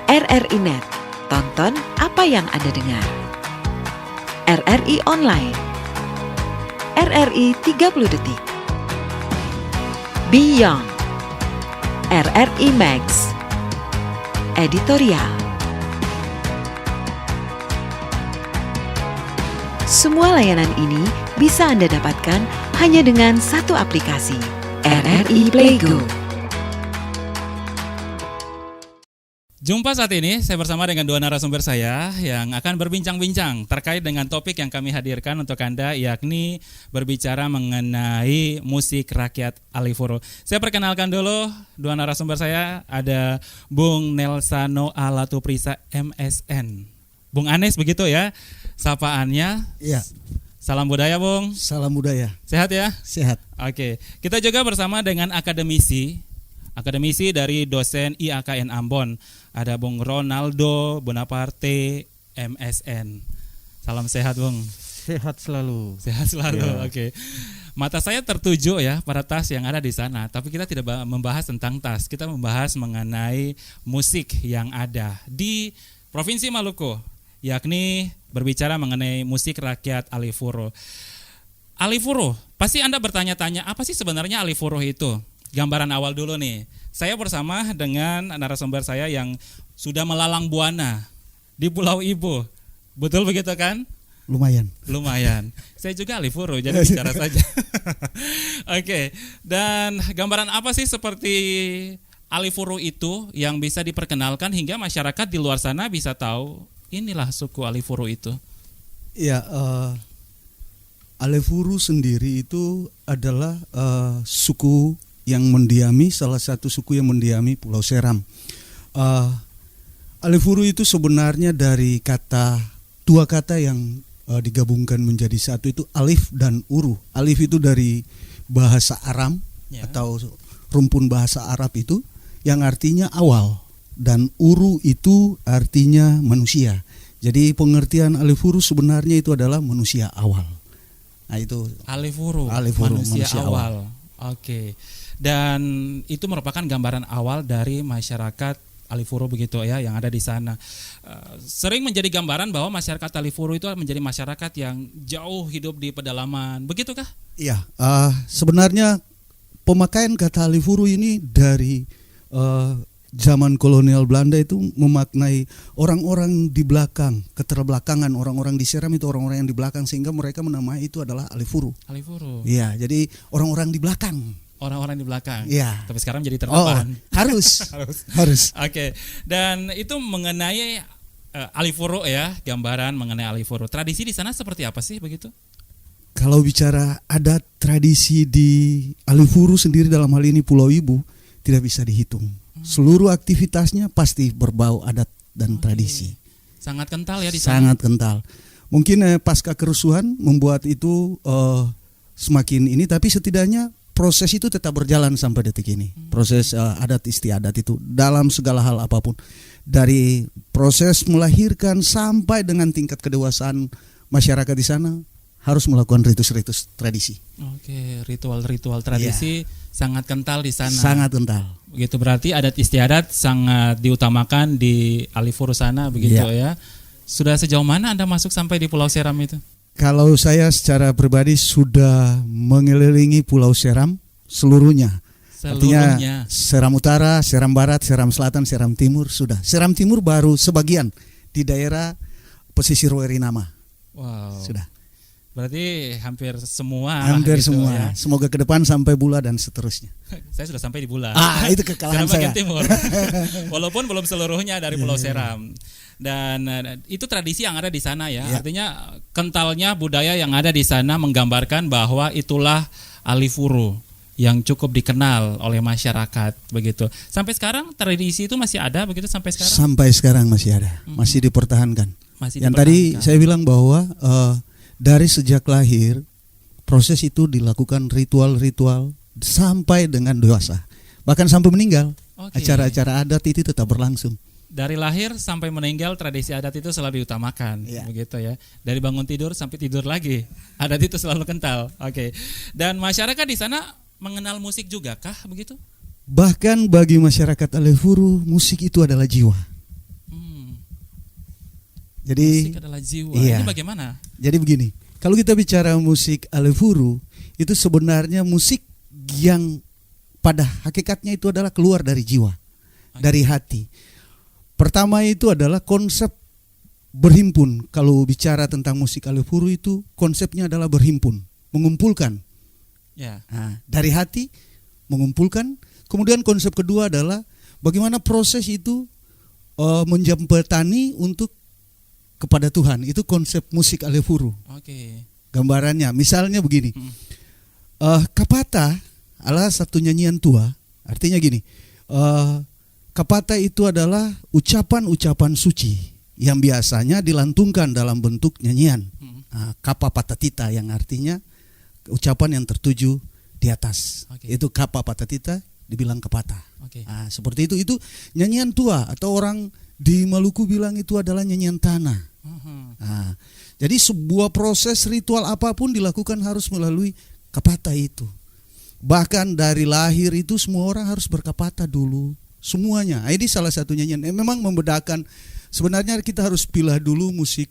RRI Net, tonton apa yang Anda dengar. RRI Online, RRI 30 Detik, Beyond, RRI Max, Editorial. Semua layanan ini bisa Anda dapatkan hanya dengan satu aplikasi, RRI Playgo. Jumpa saat ini, saya bersama dengan dua narasumber saya yang akan berbincang-bincang terkait dengan topik yang kami hadirkan untuk Anda, yakni berbicara mengenai musik rakyat Alifuru. Saya perkenalkan dulu dua narasumber saya, ada Bung Nelsano Alatuprisa MSN. Bung Anes begitu ya, sapaannya. Iya. Salam budaya, Bung. Salam budaya. Sehat ya? Sehat. Oke, kita juga bersama dengan akademisi dari dosen IAKN Ambon. Ada Bung Ronaldo Bonaparte MSN. Salam sehat, Bung. Sehat selalu. Sehat selalu. Ya. Oke. Mata saya tertuju ya pada tas yang ada di sana, tapi kita tidak membahas tentang tas. Kita membahas mengenai musik yang ada di Provinsi Maluku, yakni berbicara mengenai musik rakyat Alifuru. Alifuru, pasti Anda bertanya-tanya, apa sih sebenarnya Alifuru itu? Gambaran awal dulu nih. Saya bersama dengan narasumber saya yang sudah melalang buana di Pulau Ibu. Betul begitu kan? Lumayan. Saya juga Alifuru, jadi bicara saja. Oke. Dan gambaran apa sih seperti Alifuru itu yang bisa diperkenalkan hingga masyarakat di luar sana bisa tahu inilah suku Alifuru itu? Ya, Alifuru sendiri itu adalah suku yang mendiami, salah satu suku yang mendiami Pulau Seram. Alifuru itu sebenarnya dari dua kata yang digabungkan menjadi satu, itu alif dan uru. Alif itu dari bahasa Aram atau rumpun bahasa Arab itu yang artinya awal, dan uru itu artinya manusia. Jadi pengertian Alifuru sebenarnya itu adalah manusia awal. Nah itu Alifuru manusia awal. Oke. Dan itu merupakan gambaran awal dari masyarakat Alifuru begitu ya yang ada di sana. Sering menjadi gambaran bahwa masyarakat Alifuru itu menjadi masyarakat yang jauh hidup di pedalaman. Begitukah? Iya, sebenarnya pemakaian kata Alifuru ini dari zaman kolonial Belanda itu memaknai orang-orang di belakang, keterbelakangan orang-orang di Seram itu orang-orang yang di belakang, sehingga mereka menamai itu adalah Alifuru. Iya, jadi orang-orang di belakang. Orang-orang di belakang. Iya. Tapi sekarang jadi terdepan. Harus. Oke. Dan itu mengenai Alifuru ya, gambaran mengenai Alifuru. Tradisi di sana seperti apa sih begitu? Kalau bicara adat tradisi di Alifuru sendiri, dalam hal ini Pulau Ibu, tidak bisa dihitung. Seluruh aktivitasnya pasti berbau adat dan tradisi. Sangat kental ya di sana. Sangat kental. Mungkin pasca kerusuhan membuat itu semakin ini, tapi setidaknya proses itu tetap berjalan sampai detik ini. Proses adat istiadat itu dalam segala hal apapun. Dari proses melahirkan sampai dengan tingkat kedewasaan masyarakat di sana harus melakukan ritus-ritus tradisi. Oke, ritual-ritual tradisi sangat kental di sana. Sangat kental. Begitu berarti adat istiadat sangat diutamakan di Alifuru sana begitu ya. Sudah sejauh mana Anda masuk sampai di Pulau Seram itu? Kalau saya secara pribadi sudah mengelilingi Pulau Seram seluruhnya. Artinya Seram Utara, Seram Barat, Seram Selatan, Seram Timur sudah. Seram Timur baru sebagian di daerah pesisir Werinama. Wow. Sudah. Berarti hampir semua. Hampir gitu semua. Ya. Semoga ke depan sampai Bula dan seterusnya. Saya sudah sampai di Bula. Itu kekalahan saya. Timur. Walaupun belum seluruhnya dari Pulau Seram. Dan itu tradisi yang ada di sana ya. Artinya kentalnya budaya yang ada di sana menggambarkan bahwa itulah Alifuru yang cukup dikenal oleh masyarakat begitu. Sampai sekarang tradisi itu masih ada begitu sampai sekarang? Sampai sekarang masih ada, masih dipertahankan. Yang tadi saya bilang bahwa dari sejak lahir proses itu dilakukan ritual-ritual sampai dengan dewasa, bahkan sampai meninggal. Acara-acara adat itu tetap berlangsung. Dari lahir sampai meninggal tradisi adat itu selalu diutamakan, begitu ya. Dari bangun tidur sampai tidur lagi, adat itu selalu kental. Oke. Dan masyarakat di sana mengenal musik juga kah begitu? Bahkan bagi masyarakat Alifuru, musik itu adalah jiwa. Jadi musik adalah jiwa. iya. Ini bagaimana? Jadi begini, kalau kita bicara musik Alefuru, itu sebenarnya musik yang pada hakikatnya itu adalah keluar dari jiwa, dari hati. Pertama itu adalah konsep berhimpun. Kalau bicara tentang musik Alefuru itu konsepnya adalah berhimpun, mengumpulkan. Ya. Nah, dari hati mengumpulkan. Kemudian konsep kedua adalah bagaimana proses itu menjembatani untuk kepada Tuhan. Itu konsep musik Alefuru. Oke. Gambarannya, misalnya begini. Kapata adalah satu nyanyian tua. Artinya gini, kapata itu adalah ucapan-ucapan suci yang biasanya dilantungkan dalam bentuk nyanyian. Kapa patatita yang artinya ucapan yang tertuju di atas. Itu kapa patatita dibilang kapata. Seperti itu nyanyian tua, atau orang di Maluku bilang itu adalah nyanyian tanah. Jadi sebuah proses ritual apapun dilakukan harus melalui kapata itu. Bahkan dari lahir itu semua orang harus berkapata dulu, semuanya. Ini salah satu nyanyian. Memang membedakan. Sebenarnya kita harus pilih dulu musik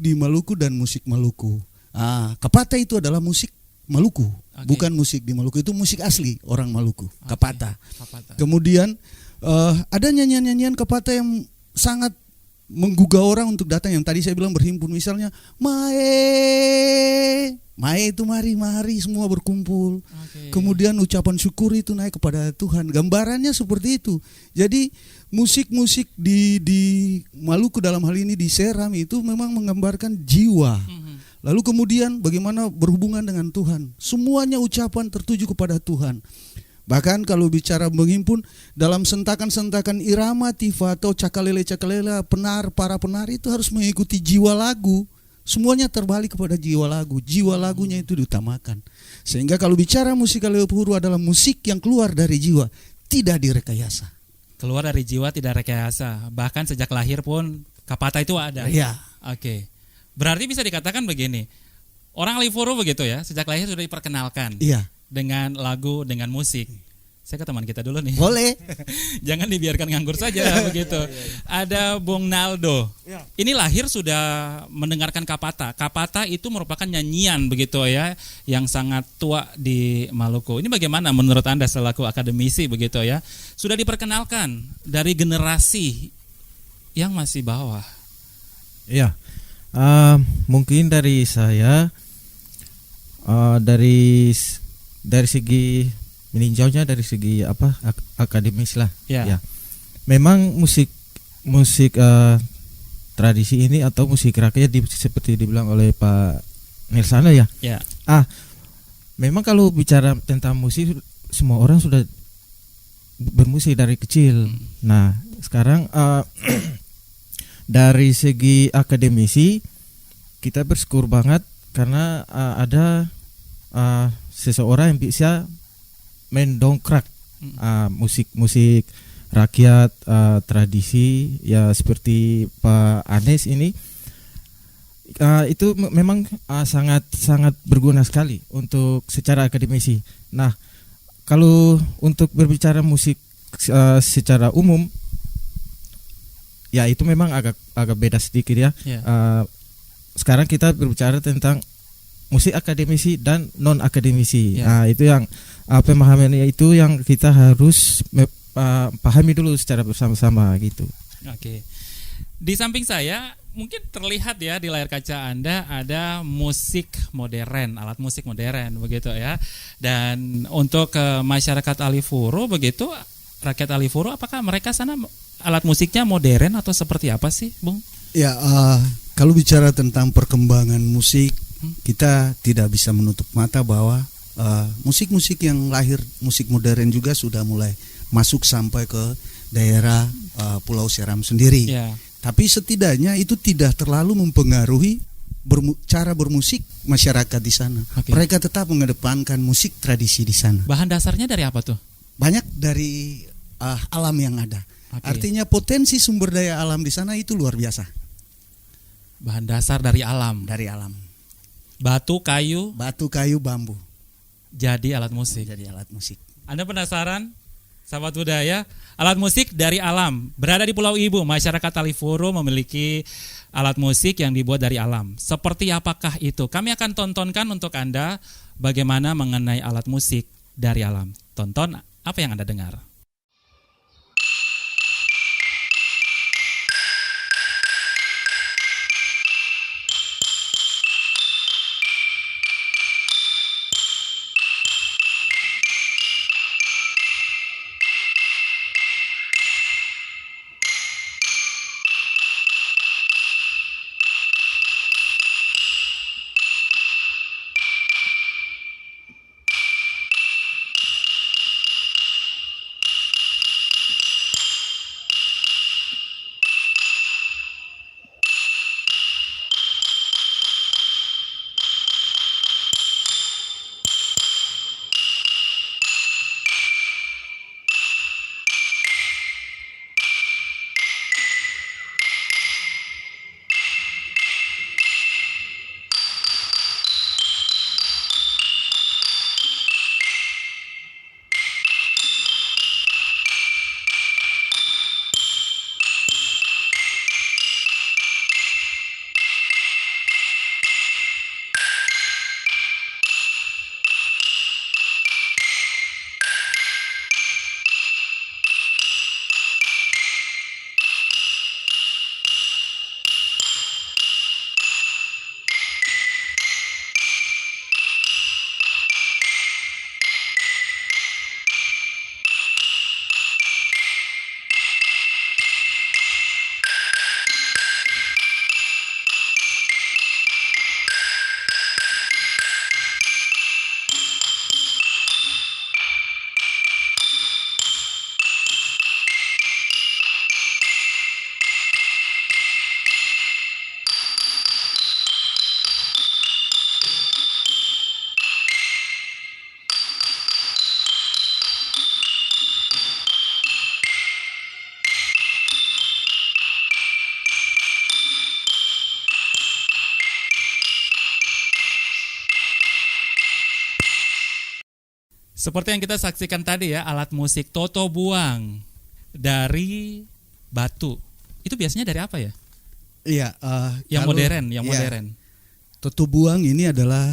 di Maluku dan musik Maluku. Kapata itu adalah musik Maluku, bukan musik di Maluku. Itu musik asli orang Maluku, kapata. Kemudian ada nyanyian-nyanyian kapata yang sangat menggugah orang untuk datang, yang tadi saya bilang berhimpun. Misalnya Mae itu mari semua berkumpul. Kemudian ucapan syukur itu naik kepada Tuhan. Gambarannya seperti itu. Jadi musik-musik di Maluku dalam hal ini di Seram itu memang menggambarkan jiwa. Lalu kemudian bagaimana berhubungan dengan Tuhan. Semuanya ucapan tertuju kepada Tuhan. Bahkan kalau bicara menghimpun dalam sentakan-sentakan irama, tifa atau cakalele-cakalele, para penar itu harus mengikuti jiwa lagu. Semuanya terbalik kepada jiwa lagu. Jiwa lagunya itu diutamakan. Sehingga kalau bicara musik Alefuru adalah musik yang keluar dari jiwa, tidak direkayasa. Keluar dari jiwa, tidak rekayasa. Bahkan sejak lahir pun kapata itu ada. Iya. Oke. Berarti bisa dikatakan begini. Orang Alefuru begitu ya, sejak lahir sudah diperkenalkan. Iya. Dengan lagu, dengan musik. Saya ke teman kita dulu nih. Boleh. Jangan dibiarkan nganggur saja begitu. Ada Bung Naldo. Ini lahir sudah mendengarkan kapata. Kapata itu merupakan nyanyian begitu ya, yang sangat tua di Maluku. Ini bagaimana menurut Anda selaku akademisi begitu ya? Sudah diperkenalkan dari generasi yang masih bawah. Iya. Mungkin dari saya dari segi meninjaunya dari segi akademis lah. Ya. Memang musik tradisi ini atau musik rakyat seperti dibilang oleh Pak Nelsana ya. Ya. Memang kalau bicara tentang musik, semua orang sudah bermusik dari kecil. Nah, sekarang dari segi akademisi kita bersyukur banget karena ada seseorang yang bisa mendongkrak musik rakyat tradisi ya seperti Pak Anes ini. Itu memang sangat berguna sekali untuk secara akademisi. Nah, kalau untuk berbicara musik secara umum, ya itu memang agak beda sedikit ya. Sekarang kita berbicara tentang musik akademisi dan non akademisi. Nah, itu yang pemahamannya itu yang kita harus pahami dulu secara bersama-sama gitu. Oke. Di samping saya mungkin terlihat ya di layar kaca Anda ada musik modern, alat musik modern begitu ya. Dan untuk masyarakat Alefuru begitu, rakyat Alefuru, apakah mereka sana alat musiknya modern atau seperti apa sih, Bung? Ya, kalau bicara tentang perkembangan musik, kita tidak bisa menutup mata bahwa musik-musik yang lahir, musik modern juga sudah mulai masuk sampai ke daerah Pulau Seram sendiri. Tapi setidaknya itu tidak terlalu mempengaruhi cara bermusik masyarakat di sana. Mereka tetap mengedepankan musik tradisi di sana. Bahan dasarnya dari apa tuh? Banyak dari alam yang ada. Artinya potensi sumber daya alam di sana itu luar biasa. Bahan dasar dari alam. Dari alam. Batu, kayu, bambu. Jadi alat musik. Jadi alat musik. Anda penasaran? Sahabat budaya, alat musik dari alam. Berada di Pulau Ibu, masyarakat Taliforo memiliki alat musik yang dibuat dari alam. Seperti apakah itu? Kami akan tontonkan untuk Anda bagaimana mengenai alat musik dari alam. Tonton apa yang Anda dengar. Seperti yang kita saksikan tadi ya, alat musik toto buang dari batu. Itu biasanya dari apa ya? Iya, Yang kalau- modern, yang iya. modern. Toto buang ini adalah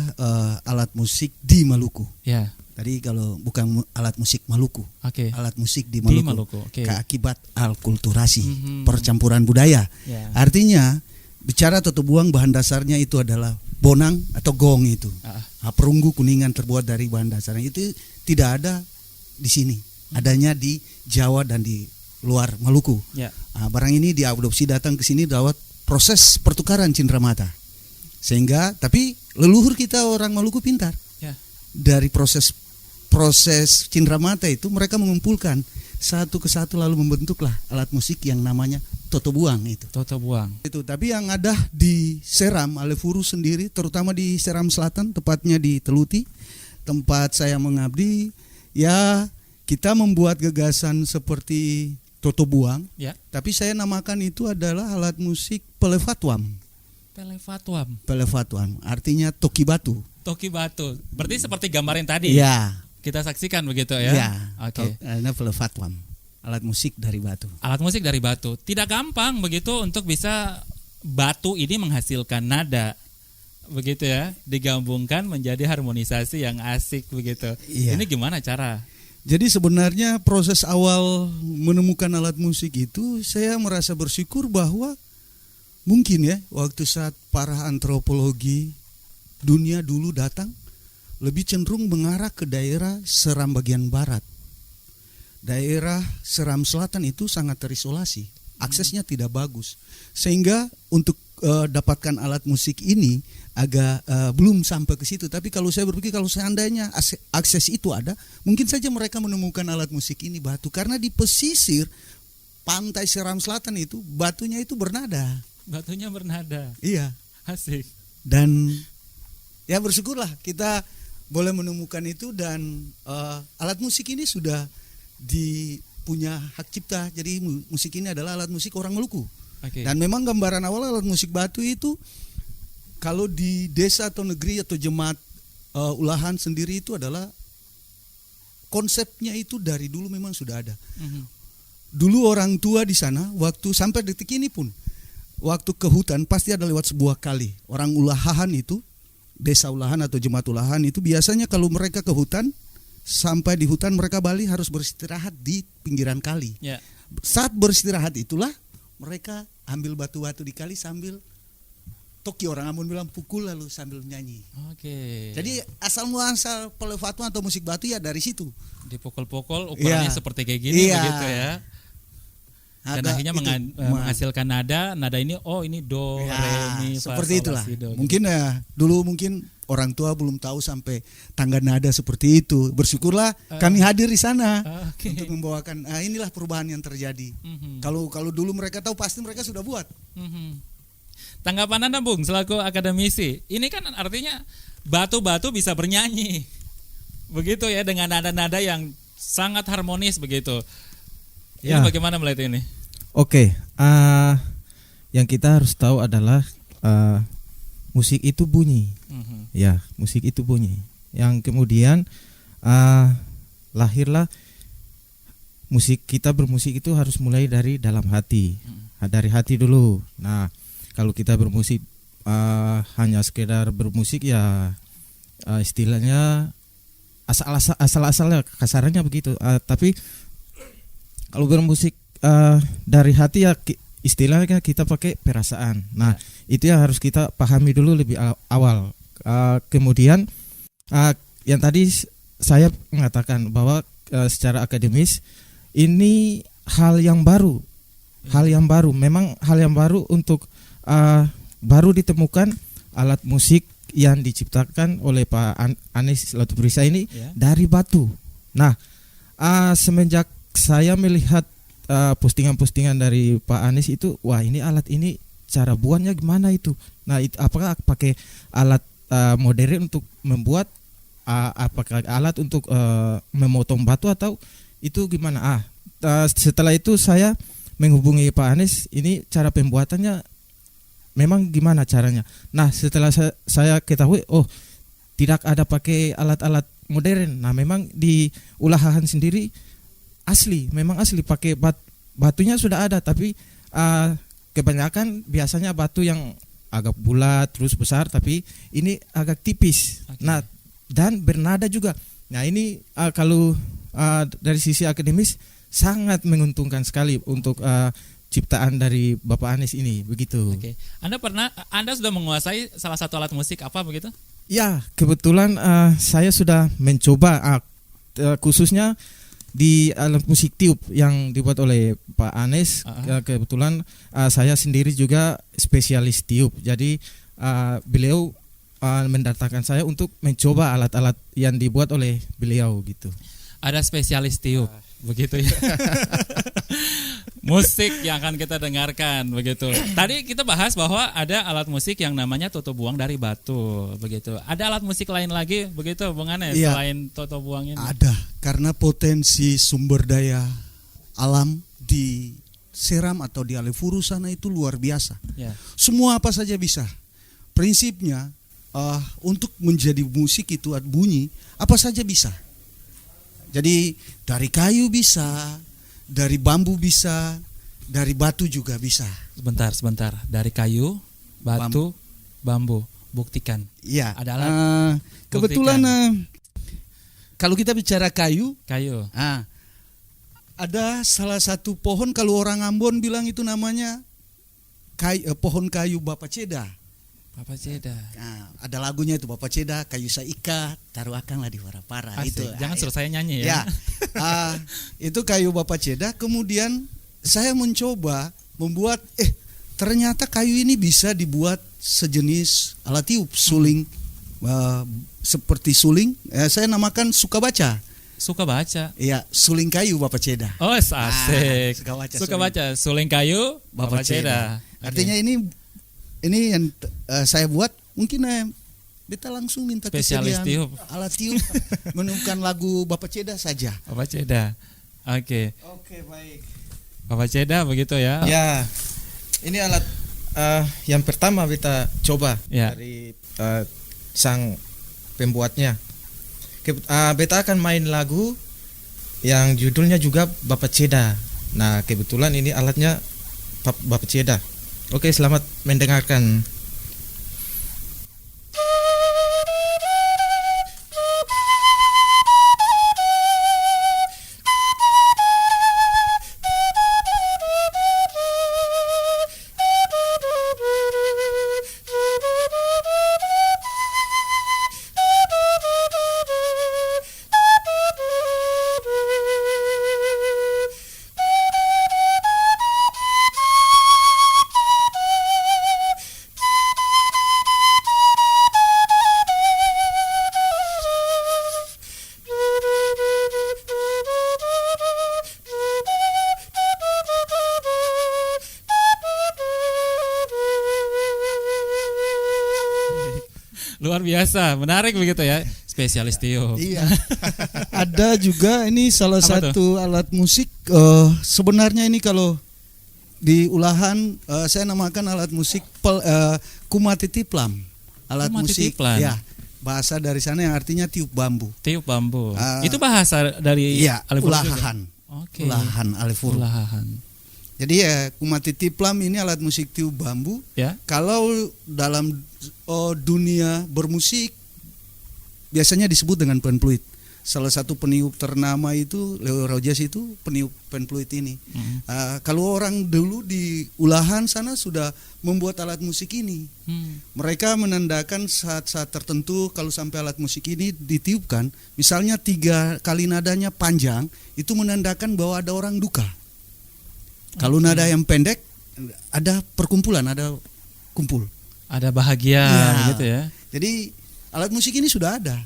alat musik di Maluku. Ya, Tadi kalau bukan alat musik Maluku, oke. alat musik di Di Maluku. Maluku, oke. Akibat alkulturasi, Mhm. percampuran budaya. Ya. Artinya bicara toto buang bahan dasarnya itu adalah bonang atau gong itu. Perunggu kuningan terbuat dari bahan dasarnya itu tidak ada di sini. Adanya di Jawa dan di luar Maluku. Ya. Barang ini diadopsi datang ke sini lewat proses pertukaran cindramata. Sehingga tapi leluhur kita orang Maluku pintar. Ya. Dari proses cindramata itu mereka mengumpulkan satu ke satu lalu membentuklah alat musik yang namanya toto buang itu. Toto buang. Itu tapi yang ada di Seram Alefuru sendiri, terutama di Seram Selatan, tepatnya di Teluti, tempat saya mengabdi, ya kita membuat gagasan seperti toto buang, Ya. tapi saya namakan itu adalah alat musik pelefatuam. Pelefatuam artinya toki batu. Toki batu. Berarti seperti gambar yang tadi. Ya, Kita saksikan begitu ya. ya. Oke. Pelefatuam, alat musik dari batu. Alat musik dari batu. Tidak gampang begitu untuk bisa batu ini menghasilkan nada. Begitu ya, digabungkan menjadi harmonisasi yang asik begitu. Iya. Ini gimana cara? Jadi sebenarnya proses awal menemukan alat musik itu saya merasa bersyukur bahwa mungkin ya waktu saat para antropologi dunia dulu datang lebih cenderung mengarah ke daerah Seram bagian barat. Daerah Seram Selatan itu sangat terisolasi, aksesnya tidak bagus. Sehingga untuk dapatkan alat musik ini agak belum sampai ke situ. Tapi kalau saya berpikir kalau seandainya akses itu ada, mungkin saja mereka menemukan alat musik ini batu. Karena di pesisir pantai Seram Selatan itu batunya itu bernada. Batunya bernada. Iya. Asik. Dan ya bersyukurlah kita boleh menemukan itu dan alat musik ini sudah punya hak cipta. Jadi musik ini adalah alat musik orang Maluku. Oke. Dan memang gambaran awal alat musik batu itu kalau di desa atau negeri atau jemaat ulahan sendiri itu adalah konsepnya itu dari dulu memang sudah ada. Dulu orang tua di sana waktu sampai detik ini pun waktu ke hutan pasti ada lewat sebuah kali. Orang ulahan itu, desa ulahan atau jemaat ulahan itu biasanya kalau mereka ke hutan, sampai di hutan mereka balik harus beristirahat di pinggiran kali. Ya. Saat beristirahat itulah mereka ambil batu-batu di kali sambil toki, orang Ambon bilang pukul, lalu sambil nyanyi. Oke. Jadi asal muasal pelefatun atau musik batu ya dari situ. Dipukul-pukul ukurannya Iya. seperti kayak gini Iya. begitu ya. Dan Ada akhirnya itu. menghasilkan nada ini ini do, Ya, re, mi, fa, seperti sol, itulah. la, si, do. Mungkin ya dulu mungkin orang tua belum tahu sampai tangga nada seperti itu. Bersyukurlah kami hadir di sana Oke. untuk membawakan. Inilah perubahan yang terjadi. Mhm. Kalau dulu mereka tahu pasti mereka sudah buat. Mhm. Tanggapan Anda, Bung, selaku akademisi, ini kan artinya batu-batu bisa bernyanyi, begitu ya, dengan nada-nada yang sangat harmonis begitu. Ini Ya. bagaimana melihat ini? Oke, yang kita harus tahu adalah musik itu bunyi. Mhm. Ya, musik itu bunyi. Yang kemudian lahirlah musik. Kita bermusik itu harus mulai dari dalam hati, dari hati dulu. Nah, kalau kita bermusik hanya sekedar bermusik ya istilahnya asal-asalnya, kasarannya begitu. Tapi kalau bermusik dari hati ya istilahnya kita pakai perasaan. Nah, itu yang harus kita pahami dulu lebih awal. Kemudian yang tadi saya mengatakan bahwa secara akademis ini hal yang baru. Memang hal yang baru untuk baru ditemukan alat musik yang diciptakan oleh Pak Anies Latubrisa ini dari batu. Nah, semenjak saya melihat postingan-postingan dari Pak Anies itu, wah ini alat ini cara buatnya gimana itu? Nah, itu apakah pakai alat modern untuk membuat, apakah alat untuk memotong batu atau itu gimana? Setelah itu saya menghubungi Pak Anies, ini cara pembuatannya memang gimana caranya. Nah, setelah saya ketahui, oh tidak ada pakai alat-alat modern. Nah, memang di Ulahan sendiri memang asli pakai batunya sudah ada, tapi kebanyakan biasanya batu yang agak bulat terus besar, tapi ini agak tipis. Okay. Nah, dan bernada juga. Nah, ini kalau dari sisi akademis sangat menguntungkan sekali untuk ciptaan dari Bapak Anies ini, begitu. Oke. Anda sudah menguasai salah satu alat musik apa begitu? Ya, kebetulan saya sudah mencoba khususnya di alat musik tiup yang dibuat oleh Pak Anies. Kebetulan saya sendiri juga spesialis tiup. Jadi beliau mendatangkan saya untuk mencoba alat-alat yang dibuat oleh beliau gitu. Ada spesialis tiup, begitu ya. Musik yang akan kita dengarkan begitu. Tadi kita bahas bahwa ada alat musik yang namanya toto buang dari batu begitu. Ada alat musik lain lagi begitu Bung Anes selain toto buang ini? Ada, karena potensi sumber daya alam di Seram atau di Alefuru sana itu luar biasa. Ya. Semua apa saja bisa. Prinsipnya untuk menjadi musik itu bunyi apa saja bisa. Jadi dari kayu bisa, dari bambu bisa, dari batu juga bisa. Sebentar. Dari kayu, batu, bambu. Buktikan. Iya. Ada alat. Kebetulan kalau kita bicara kayu, ada salah satu pohon kalau orang Ambon bilang itu namanya pohon kayu Bapak Ceda. Bapak Ceda. Nah, ada lagunya itu Bapak Ceda, kayu saikat, taruh akanlah di para-para. Itu. Jangan suruh saya nyanyi ya. Itu kayu Bapak Ceda. Kemudian saya mencoba membuat, ternyata kayu ini bisa dibuat sejenis alat tiup, suling, seperti suling. Saya namakan suka baca. Suka baca. Iya, suling kayu Bapak Ceda. Oh, asik. Suka baca. Suling kayu Bapak Ceda. Artinya ini yang saya buat, mungkin beta langsung minta spesialis kesediaan tiup. alat tiup menemukan lagu Bapak Ceda saja. Bapak Ceda. Oke, baik. Bapak Ceda begitu ya. Ya, ini alat yang pertama beta coba dari sang pembuatnya. Beta akan main lagu yang judulnya juga Bapaceda. Nah, kebetulan ini alatnya Bapaceda. Oke, selamat mendengarkan. Luar biasa, menarik begitu ya. Spesialis tiup. Iya. Ada juga ini salah Apa satu alat musik. Sebenarnya ini kalau di Ulahan saya namakan alat musik kumatitiplam. Alat musik, Kumatitiplam. ya, bahasa dari sana yang artinya tiup bambu. Tiup bambu. Ah, Itu bahasa dari Iya, Alif Huruf juga? ulahan. Oke. Ulahan alif huruf. Ulahan. Jadi ya kumatitiplam ini alat musik tiup bambu. Ya. Kalau dalam dunia bermusik biasanya disebut dengan penfluit. Salah satu peniup ternama itu Leo Rogers itu peniup penfluit ini. Kalau orang dulu di Ulahan sana sudah membuat alat musik ini. Mereka menandakan saat-saat tertentu kalau sampai alat musik ini ditiupkan, misalnya 3 kali nadanya panjang, itu menandakan bahwa ada orang duka. Kalau nada yang pendek, ada perkumpulan, ada kumpul. Ada bahagia Iya. gitu ya. Jadi alat musik ini sudah ada.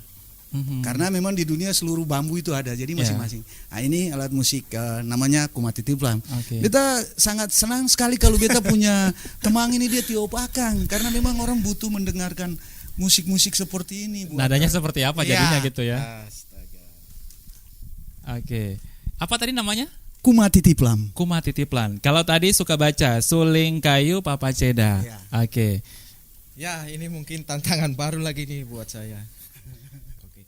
Mhm. Karena memang di dunia seluruh bambu itu ada, jadi Ya. masing-masing. Nah, ini alat musik namanya kumatitiplam. Oke. Kita sangat senang sekali kalau kita punya temang ini dia tiup akang, karena memang orang butuh mendengarkan musik-musik seperti ini. Bu. Nadanya seperti apa jadinya Ya. gitu ya. Astaga. Oke. Apa tadi namanya? Kumatitiplam. Kumatitiplan. Kalau tadi suka baca suling kayu papaceda. Ya. Oke. Ya, ini mungkin tantangan baru lagi nih buat saya. Oke.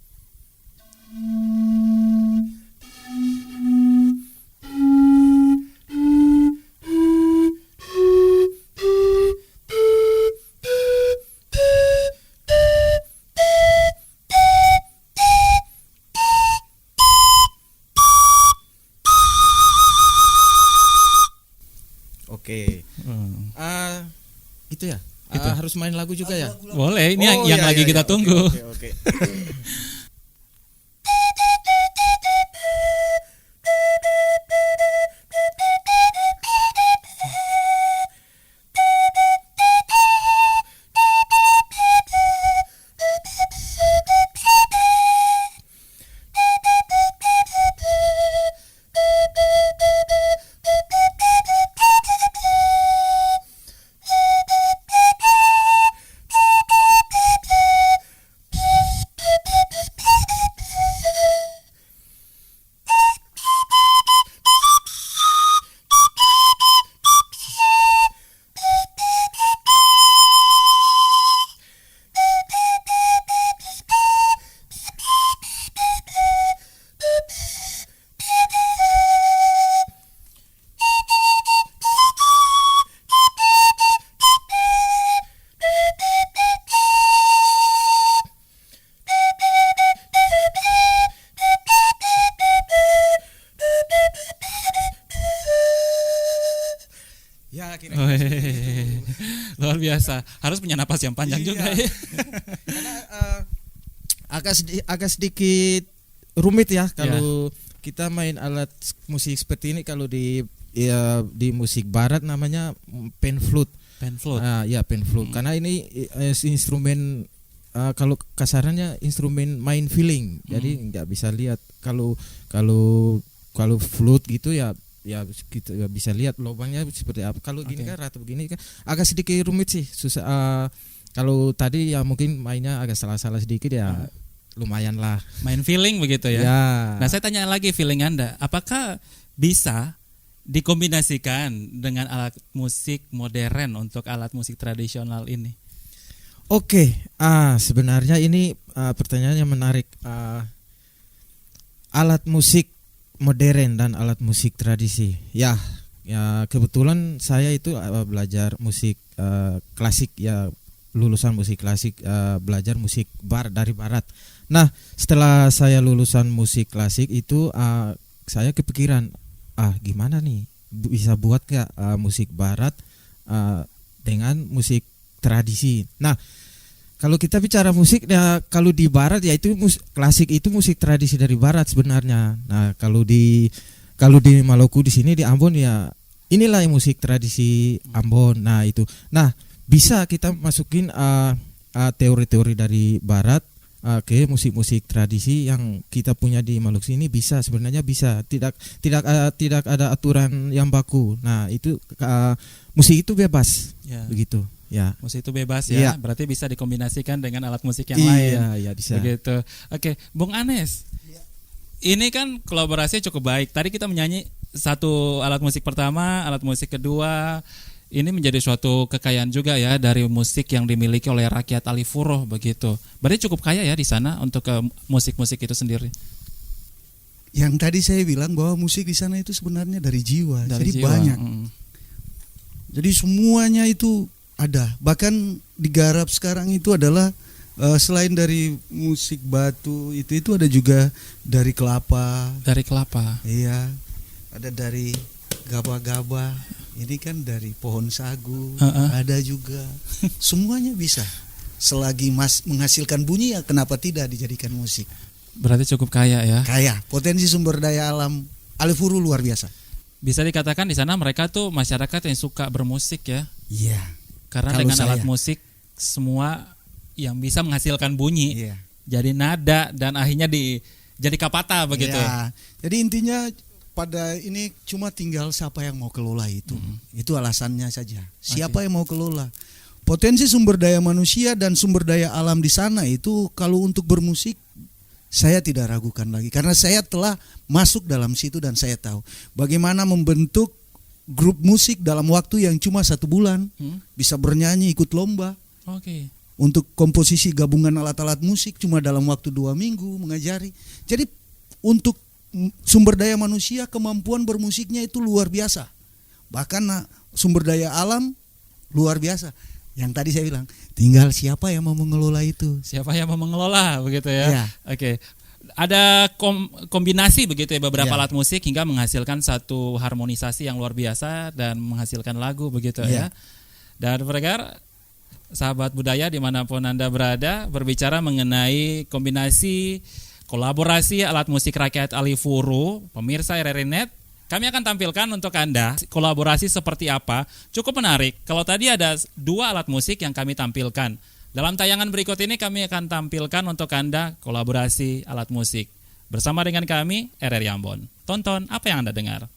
Oke. Gitu ya. Gitu. Harus main lagu juga ya. Boleh, ini Oh, yang iya, lagi iya, kita iya. tunggu. Oke, oke, oke. Ya, kira-kira Wih, luar biasa. Harus punya napas yang panjang Iya. juga ya. karena agak sedikit rumit ya kalau kita main alat musik seperti ini. Kalau di musik barat namanya pan flute. Pen flute. Ya, pan flute. Karena ini instrumen kalau kasarannya instrumen main feeling. Jadi nggak bisa lihat kalau flute gitu ya kita bisa lihat lubangnya seperti apa. Kalau gini Oke. kan rata begini kan agak sedikit rumit sih, susah. Kalau tadi ya mungkin mainnya agak salah-salah sedikit ya, lumayan lah. Main feeling begitu ya. Ya. Nah, saya tanya lagi feeling Anda, apakah bisa dikombinasikan dengan alat musik modern untuk alat musik tradisional ini? Oke, sebenarnya ini pertanyaannya menarik. Alat musik modern dan alat musik tradisi. Ya, kebetulan saya itu belajar musik klasik ya, lulusan musik klasik, belajar musik dari barat. Nah, setelah saya lulusan musik klasik itu saya kepikiran, gimana nih bisa buat gak musik barat dengan musik tradisi. Nah, kalau kita bicara musik ya, kalau di barat ya itu klasik itu musik tradisi dari barat sebenarnya. Nah, kalau di Maluku di sini di Ambon ya inilah yang musik tradisi Ambon. Nah, itu. Nah, bisa kita masukin teori-teori dari barat ke musik-musik tradisi yang kita punya di Maluku ini, bisa sebenarnya bisa. Tidak ada aturan yang baku. Nah, itu musik itu bebas. Ya. Begitu. Ya. Musik itu bebas Iya. ya, berarti bisa dikombinasikan dengan alat musik yang lain. Iya, bisa. Begitu. Oke, Bung Anes. Ini kan kolaborasi cukup baik. Tadi kita menyanyi satu alat musik pertama, alat musik kedua. Ini menjadi suatu kekayaan juga ya dari musik yang dimiliki oleh rakyat Alifuro begitu. Berarti cukup kaya ya di sana untuk musik-musik itu sendiri. Yang tadi saya bilang bahwa musik di sana itu sebenarnya dari jiwa, Dari jadi jiwa. banyak. Jadi semuanya itu ada. Bahkan digarap sekarang itu adalah selain dari musik batu itu ada juga dari kelapa. Dari kelapa. Iya. Ada dari gaba-gaba. Ini kan dari pohon sagu. Ada juga. Semuanya bisa. Selagi menghasilkan bunyi ya kenapa tidak dijadikan musik? Berarti cukup kaya ya. Kaya. Potensi sumber daya alam Alifuru luar biasa. Bisa dikatakan di sana mereka tuh masyarakat yang suka bermusik ya. Iya. Karena Kalau dengan saya. alat musik semua yang bisa menghasilkan bunyi, Iya. jadi nada dan akhirnya jadi kapata begitu. Ya, jadi intinya pada ini cuma tinggal siapa yang mau kelola itu. Itu alasannya saja. Siapa yang mau kelola? Potensi sumber daya manusia dan sumber daya alam di sana itu kalau untuk bermusik saya tidak ragukan lagi karena saya telah masuk dalam situ dan saya tahu bagaimana membentuk grup musik dalam waktu yang cuma 1 bulan, bisa bernyanyi ikut lomba. Oke. Untuk komposisi gabungan alat-alat musik cuma dalam waktu 2 minggu mengajari. Jadi untuk sumber daya manusia kemampuan bermusiknya itu luar biasa. Bahkan sumber daya alam luar biasa. Yang tadi saya bilang, tinggal siapa yang mau mengelola itu. Siapa yang mau mengelola begitu ya? Ya. Oke. Ada kombinasi begitu ya beberapa Ya. alat musik hingga menghasilkan satu harmonisasi yang luar biasa dan menghasilkan lagu begitu ya. Ya. Dan pendengar sahabat budaya dimanapun Anda berada, berbicara mengenai kombinasi kolaborasi alat musik rakyat Alifuru, pemirsa RRI.net, kami akan tampilkan untuk Anda kolaborasi seperti apa. Cukup menarik. Kalau tadi ada 2 alat musik yang kami tampilkan. Dalam tayangan berikut ini kami akan tampilkan untuk Anda kolaborasi alat musik. Bersama dengan kami, RRI Ambon. Tonton apa yang Anda dengar.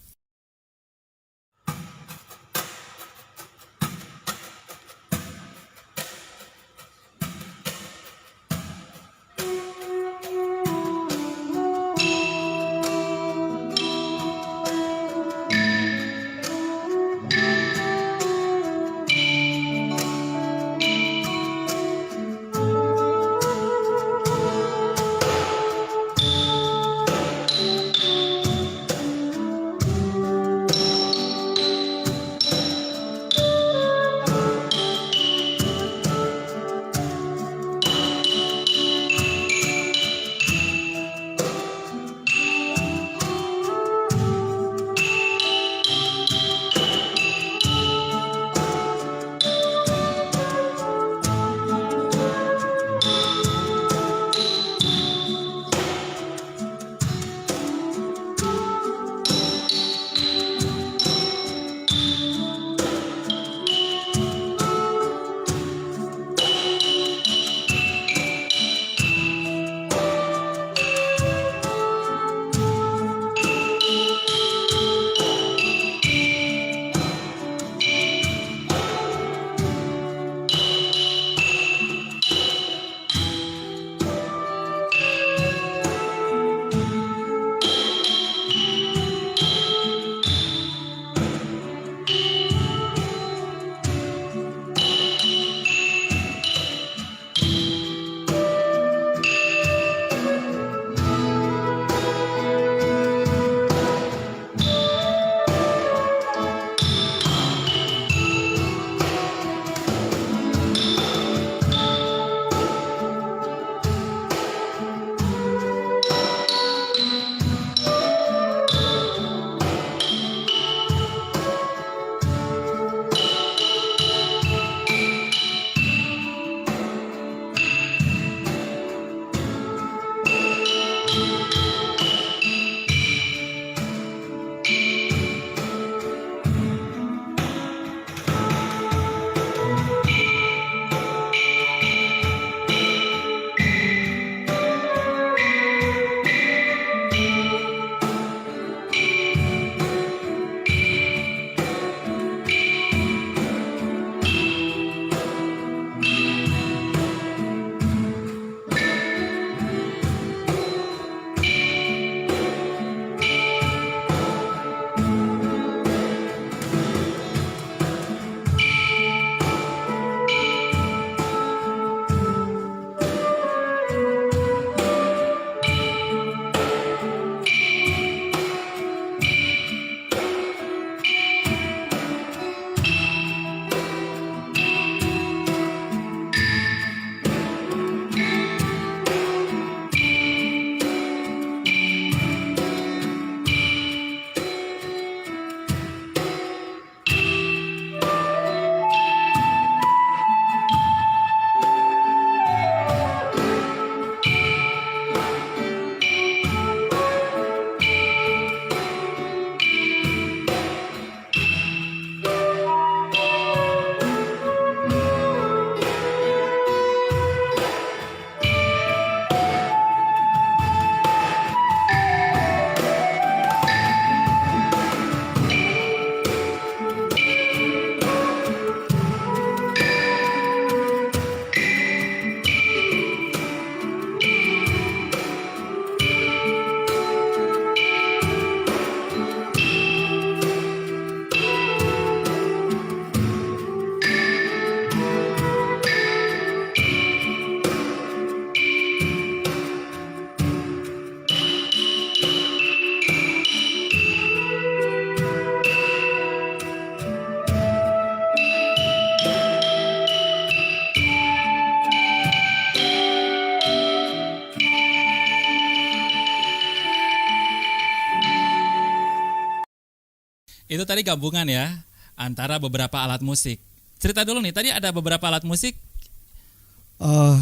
Itu tadi gabungan ya antara beberapa alat musik. Cerita dulu nih, tadi ada beberapa alat musik.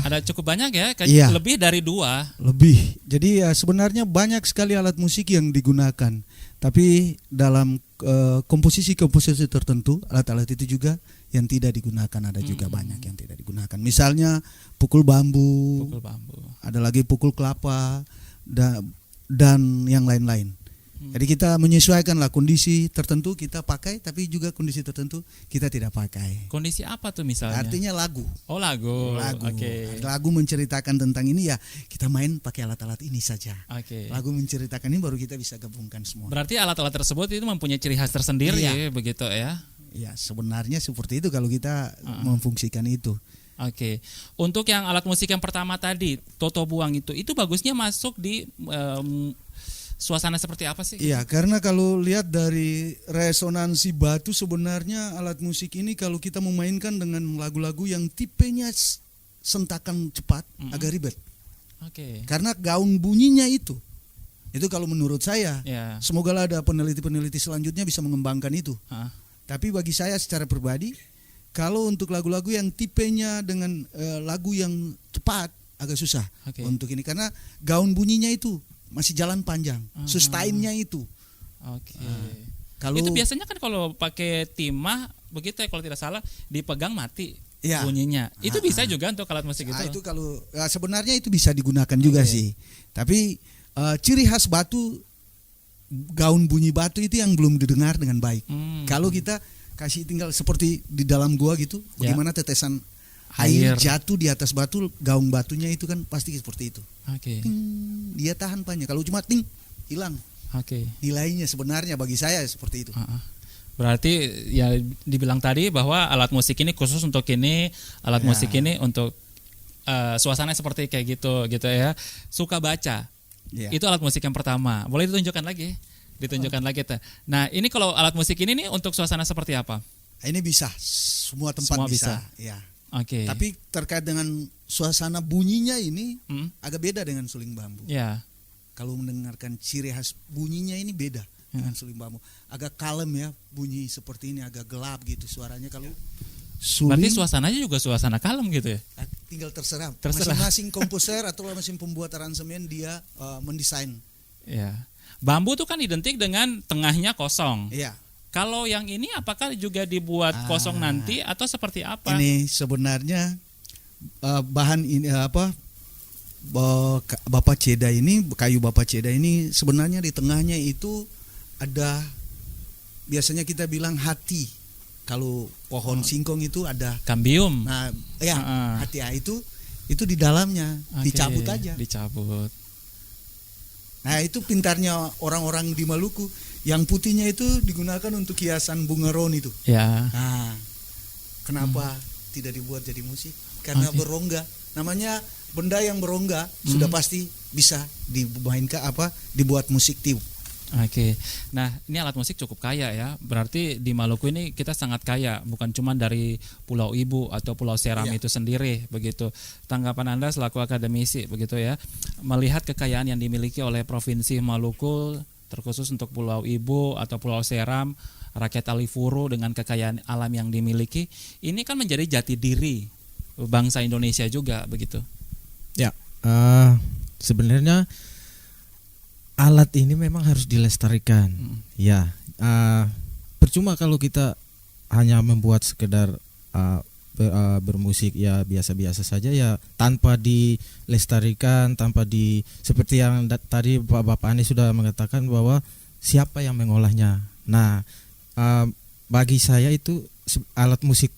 Ada cukup banyak ya, Iya. lebih dari 2. Lebih. Jadi ya sebenarnya banyak sekali alat musik yang digunakan. Tapi dalam komposisi-komposisi tertentu, alat-alat itu juga yang tidak digunakan, ada juga banyak yang tidak digunakan. Misalnya pukul bambu, ada lagi pukul kelapa dan yang lain-lain. Jadi kita menyesuaikanlah kondisi tertentu kita pakai, tapi juga kondisi tertentu kita tidak pakai. Kondisi apa tuh misalnya? Artinya lagu. Oh, lagu. Oke. Lagu menceritakan tentang ini ya kita main pakai alat-alat ini saja. Oke. Lagu menceritakan ini baru kita bisa gabungkan semua. Berarti alat-alat tersebut itu mempunyai ciri khas tersendiri Iya. begitu ya. Ya sebenarnya seperti itu kalau kita memfungsikan itu. Oke. Untuk yang alat musik yang pertama tadi, Toto Buang itu bagusnya masuk di suasana seperti apa sih? Iya, karena kalau lihat dari resonansi batu sebenarnya alat musik ini kalau kita memainkan dengan lagu-lagu yang tipenya sentakan cepat agak ribet. Oke. Karena gaun bunyinya itu kalau menurut saya. Ya. Semoga ada peneliti-peneliti selanjutnya bisa mengembangkan itu. Tapi bagi saya secara pribadi, kalau untuk lagu-lagu yang tipenya dengan lagu yang cepat agak susah untuk ini karena gaun bunyinya itu masih jalan panjang, sustain-nya itu. Oke. Kalau itu biasanya kan kalau pakai timah begitu ya kalau tidak salah dipegang mati bunyinya. Itu bisa juga untuk alat musik itu. Itu kalau sebenarnya itu bisa digunakan juga sih. Tapi ciri khas batu, gaun bunyi batu itu yang belum didengar dengan baik. Kalau kita kasih tinggal seperti di dalam gua gitu, bagaimana tetesan air jatuh di atas batu, gaung batunya itu kan pasti seperti itu. Oke. Dia tahan panjang. Kalau cuma ting hilang. Oke. Nilainya sebenarnya bagi saya seperti itu. Berarti ya dibilang tadi bahwa alat musik ini khusus untuk ini, alat musik ini untuk suasana seperti kayak gitu ya. Suka baca. Itu alat musik yang pertama. Boleh ditunjukkan lagi? Lagi. Nah, ini kalau alat musik ini nih untuk suasana seperti apa? Ini bisa. Semua tempat bisa. Ya. Oke. Tapi terkait dengan suasana bunyinya ini agak beda dengan suling bambu. Ya. Kalau mendengarkan ciri khas bunyinya ini beda dengan suling bambu. Agak kalem ya bunyi seperti ini, agak gelap gitu suaranya. Kalau suling, berarti suasananya juga suasana kalem gitu ya? Tinggal terserah. Masing-masing komposer atau masing pembuat aransemen dia mendesain. Ya. Bambu itu kan identik dengan tengahnya kosong. Iya. Kalau yang ini apakah juga dibuat kosong nanti atau seperti apa? Ini sebenarnya bahan ini Bapak Ceda ini, kayu Bapak Ceda ini sebenarnya di tengahnya itu ada, biasanya kita bilang hati. Kalau pohon singkong itu ada kambium. Nah, hati itu di dalamnya dicabut aja. Dicabut. Nah, itu pintarnya orang-orang di Maluku. Yang putihnya itu digunakan untuk hiasan bunga ron itu. Ya. Nah, kenapa tidak dibuat jadi musik? Karena berongga. Namanya benda yang berongga sudah pasti bisa dimainkan dibuat musik tiup. Oke. Nah, ini alat musik cukup kaya ya. Berarti di Maluku ini kita sangat kaya, bukan cuma dari Pulau Ibu atau Pulau Seram itu sendiri begitu. Tanggapan Anda selaku akademisi begitu ya, melihat kekayaan yang dimiliki oleh Provinsi Maluku terkhusus untuk Pulau Ibu atau Pulau Seram, rakyat Alifuru dengan kekayaan alam yang dimiliki, ini kan menjadi jati diri bangsa Indonesia juga begitu. Ya, sebenarnya alat ini memang harus dilestarikan. Ya, percuma kalau kita hanya membuat sekedar bermusik ya biasa-biasa saja ya tanpa dilestarikan, tanpa seperti yang tadi Bapak Anies sudah mengatakan bahwa siapa yang mengolahnya. Nah, bagi saya itu alat musik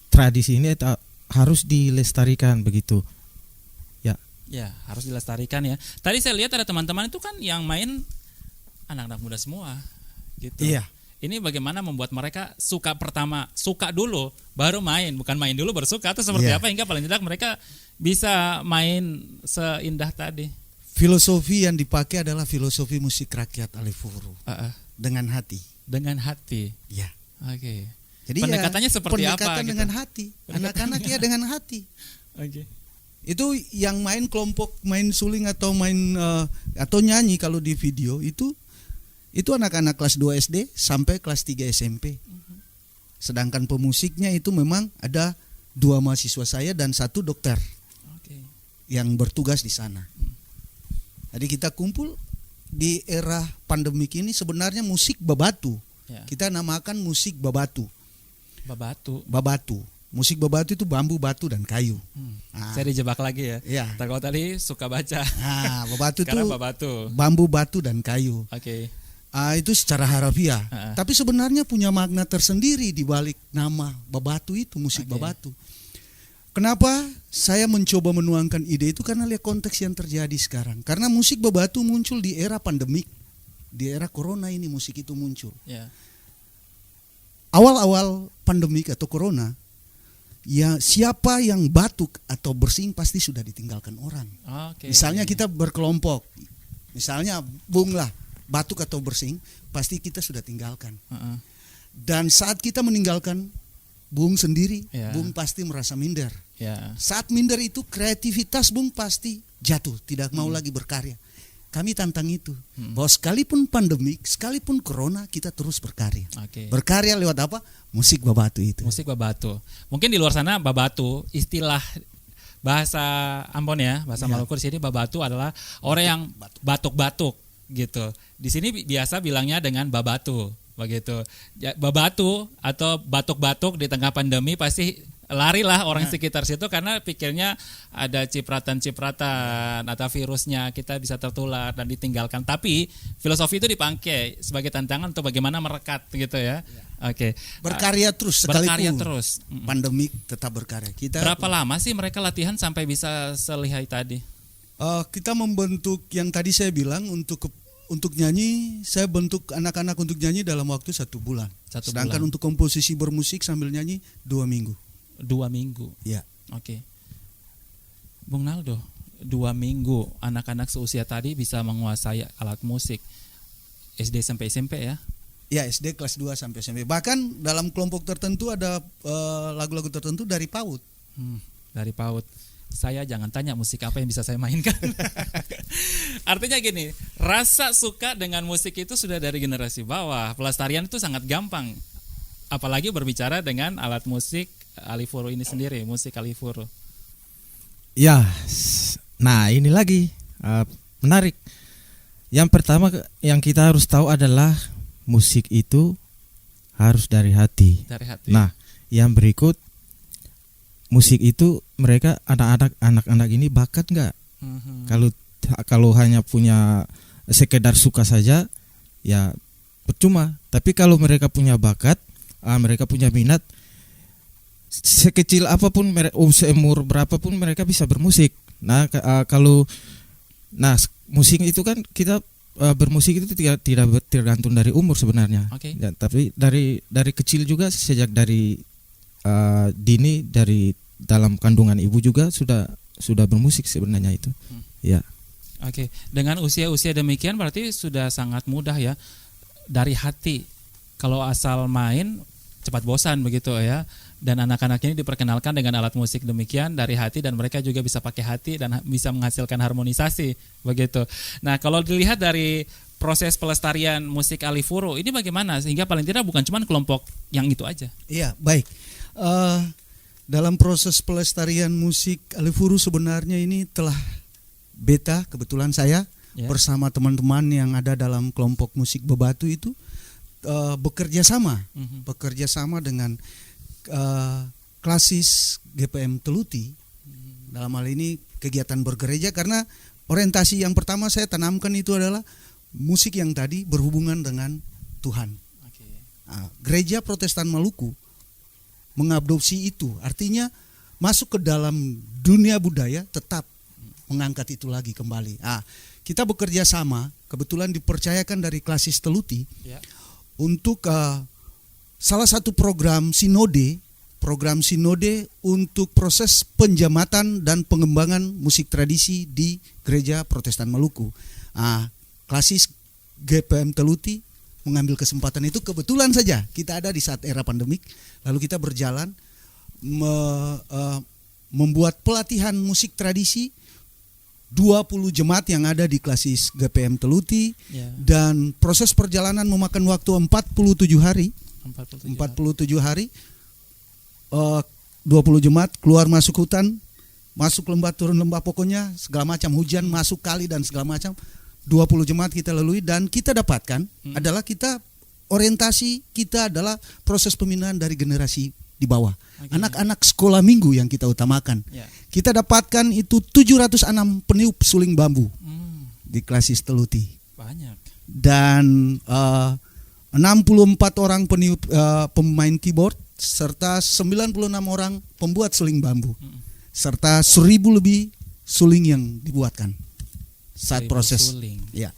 tradisi ini harus dilestarikan begitu. Ya, harus dilestarikan ya. Tadi saya lihat ada teman-teman itu kan yang main anak-anak muda semua gitu. Iya. Ini bagaimana membuat mereka suka dulu baru main, bukan main dulu baru suka, atau seperti apa hingga paling tidak mereka bisa main seindah tadi. Filosofi yang dipakai adalah filosofi musik rakyat Alifuru. Dengan hati. Dengan hati. Ya. Oke. Jadi pendekatannya seperti apa? Pendekatan dengan hati. Anak-anak ya dengan hati. Oke. Itu yang main kelompok main suling atau main atau nyanyi kalau di video itu itu anak-anak kelas 2 SD sampai kelas 3 SMP. Sedangkan pemusiknya itu memang ada 2 mahasiswa saya dan 1 dokter Oke. yang bertugas di sana. Jadi kita kumpul di era pandemik ini sebenarnya musik babatu. Ya. Kita namakan musik babatu. Babatu. Musik babatu itu bambu, batu dan kayu. Saya dijebak lagi ya. Iya. Kalau tadi suka baca. Nah, babatu itu Sekarang babatu. bambu, batu dan kayu. Oke. Itu secara harafiah. Ha-ha. Tapi sebenarnya punya makna tersendiri di balik nama babatu itu, musik Oke. babatu. Kenapa saya mencoba menuangkan ide itu? Karena lihat konteks yang terjadi sekarang. Karena musik babatu muncul di era pandemik, di era corona ini musik itu muncul. Ya. Awal-awal pandemik atau corona, ya siapa yang batuk atau bersin pasti sudah ditinggalkan orang. Oke. Misalnya kita berkelompok, misalnya Bung lah batuk atau bersin, pasti kita sudah tinggalkan. Heeh. Dan saat kita meninggalkan Bung sendiri, Ya. Bung pasti merasa minder. Ya. Saat minder itu kreativitas Bung pasti jatuh, tidak mau lagi berkarya. Kami tantang itu, bahwa sekalipun pandemik, sekalipun corona, kita terus berkarya. Oke. Berkarya lewat apa? Musik babatu itu. Musik babatu. Mungkin di luar sana babatu istilah bahasa Ambon ya, bahasa Ya. Maluku di sini babatu adalah orang yang batuk-batuk gitu. Di sini biasa bilangnya dengan babatu begitu. Ya, babatu atau batuk-batuk di tengah pandemi pasti larilah orang sekitar situ karena pikirnya ada cipratan-cipratan atau virusnya kita bisa tertular dan ditinggalkan. Tapi filosofi itu dipakai sebagai tantangan untuk bagaimana merekat gitu ya. Oke. Berkarya terus sekalipun Berkarya terus. pandemik tetap berkarya. Kita Berapa lama sih mereka latihan sampai bisa selihai tadi? kita membentuk yang tadi saya bilang untuk nyanyi, saya bentuk anak-anak untuk nyanyi dalam waktu 1 bulan. 1 Sedangkan bulan. untuk komposisi bermusik sambil nyanyi 2 minggu. 2 minggu. Ya. Oke. Bung Naldo, 2 minggu anak-anak seusia tadi bisa menguasai alat musik SD sampai SMP ya? Ya, SD kelas 2 sampai SMP. Bahkan dalam kelompok tertentu ada lagu-lagu tertentu dari PAUD. Dari PAUD. Saya jangan tanya musik apa yang bisa saya mainkan. Artinya gini, rasa suka dengan musik itu sudah dari generasi bawah. Pelestarian itu sangat gampang. Apalagi berbicara dengan alat musik Alifuru ini sendiri, musik Alifuru. Ya, nah ini lagi menarik. Yang pertama yang kita harus tahu adalah musik itu harus dari hati. Dari hati. Nah, yang berikut musik itu mereka anak-anak ini bakat nggak? Kalau hanya punya sekedar suka saja, ya percuma. Tapi kalau mereka punya bakat, mereka punya minat, sekecil apapun, seumur berapapun mereka bisa bermusik. Nah, musik itu kan kita bermusik itu tidak tergantung dari umur sebenarnya. Oke. Ya, tapi dari kecil juga, sejak dari dini, dari dalam kandungan ibu juga sudah bermusik sebenarnya itu. Ya. Oke, dengan usia-usia demikian berarti sudah sangat mudah ya, dari hati. Kalau asal main cepat bosan begitu ya. Dan anak-anak ini diperkenalkan dengan alat musik demikian dari hati, dan mereka juga bisa pakai hati dan bisa menghasilkan harmonisasi begitu. Nah, kalau dilihat dari proses pelestarian musik Alifuru ini bagaimana sehingga paling tidak bukan cuma kelompok yang itu aja. Iya, baik. Dalam proses pelestarian musik Alifuru sebenarnya ini telah kebetulan saya bersama teman-teman yang ada dalam kelompok musik babatu itu bekerja sama dengan klasis GPM Teluti. Dalam hal ini kegiatan bergereja, karena orientasi yang pertama saya tanamkan itu adalah musik yang tadi berhubungan dengan Tuhan. Gereja Protestan Maluku mengadopsi itu, artinya masuk ke dalam dunia budaya tetap mengangkat itu lagi kembali. Kita bekerja sama, kebetulan dipercayakan dari klasis Teluti untuk salah satu program sinode untuk proses penjamatan dan pengembangan musik tradisi di Gereja Protestan Maluku. Klasis GPM Teluti mengambil kesempatan itu, kebetulan saja kita ada di saat era pandemik, lalu kita berjalan membuat pelatihan musik tradisi 20 jemaat yang ada di Klasis GPM Teluti, Ya. dan proses perjalanan memakan waktu 47 hari. 47 hari. 20 jemaat keluar masuk hutan, masuk lembah, turun lembah, pokoknya segala macam, hujan, masuk kali dan segala macam. 20 jemaat kita lalui, dan kita dapatkan adalah kita orientasi kita adalah proses pembinaan dari generasi di bawah. Oke. Anak-anak sekolah minggu yang kita utamakan. Ya. Kita dapatkan itu 706 peniup suling bambu Hmm, di Klasis Teluti, banyak. dan 64 orang peniup pemain keyboard, serta 96 orang pembuat suling bambu, serta 1000 lebih suling yang dibuatkan saat 1000 proses. suling. Ya,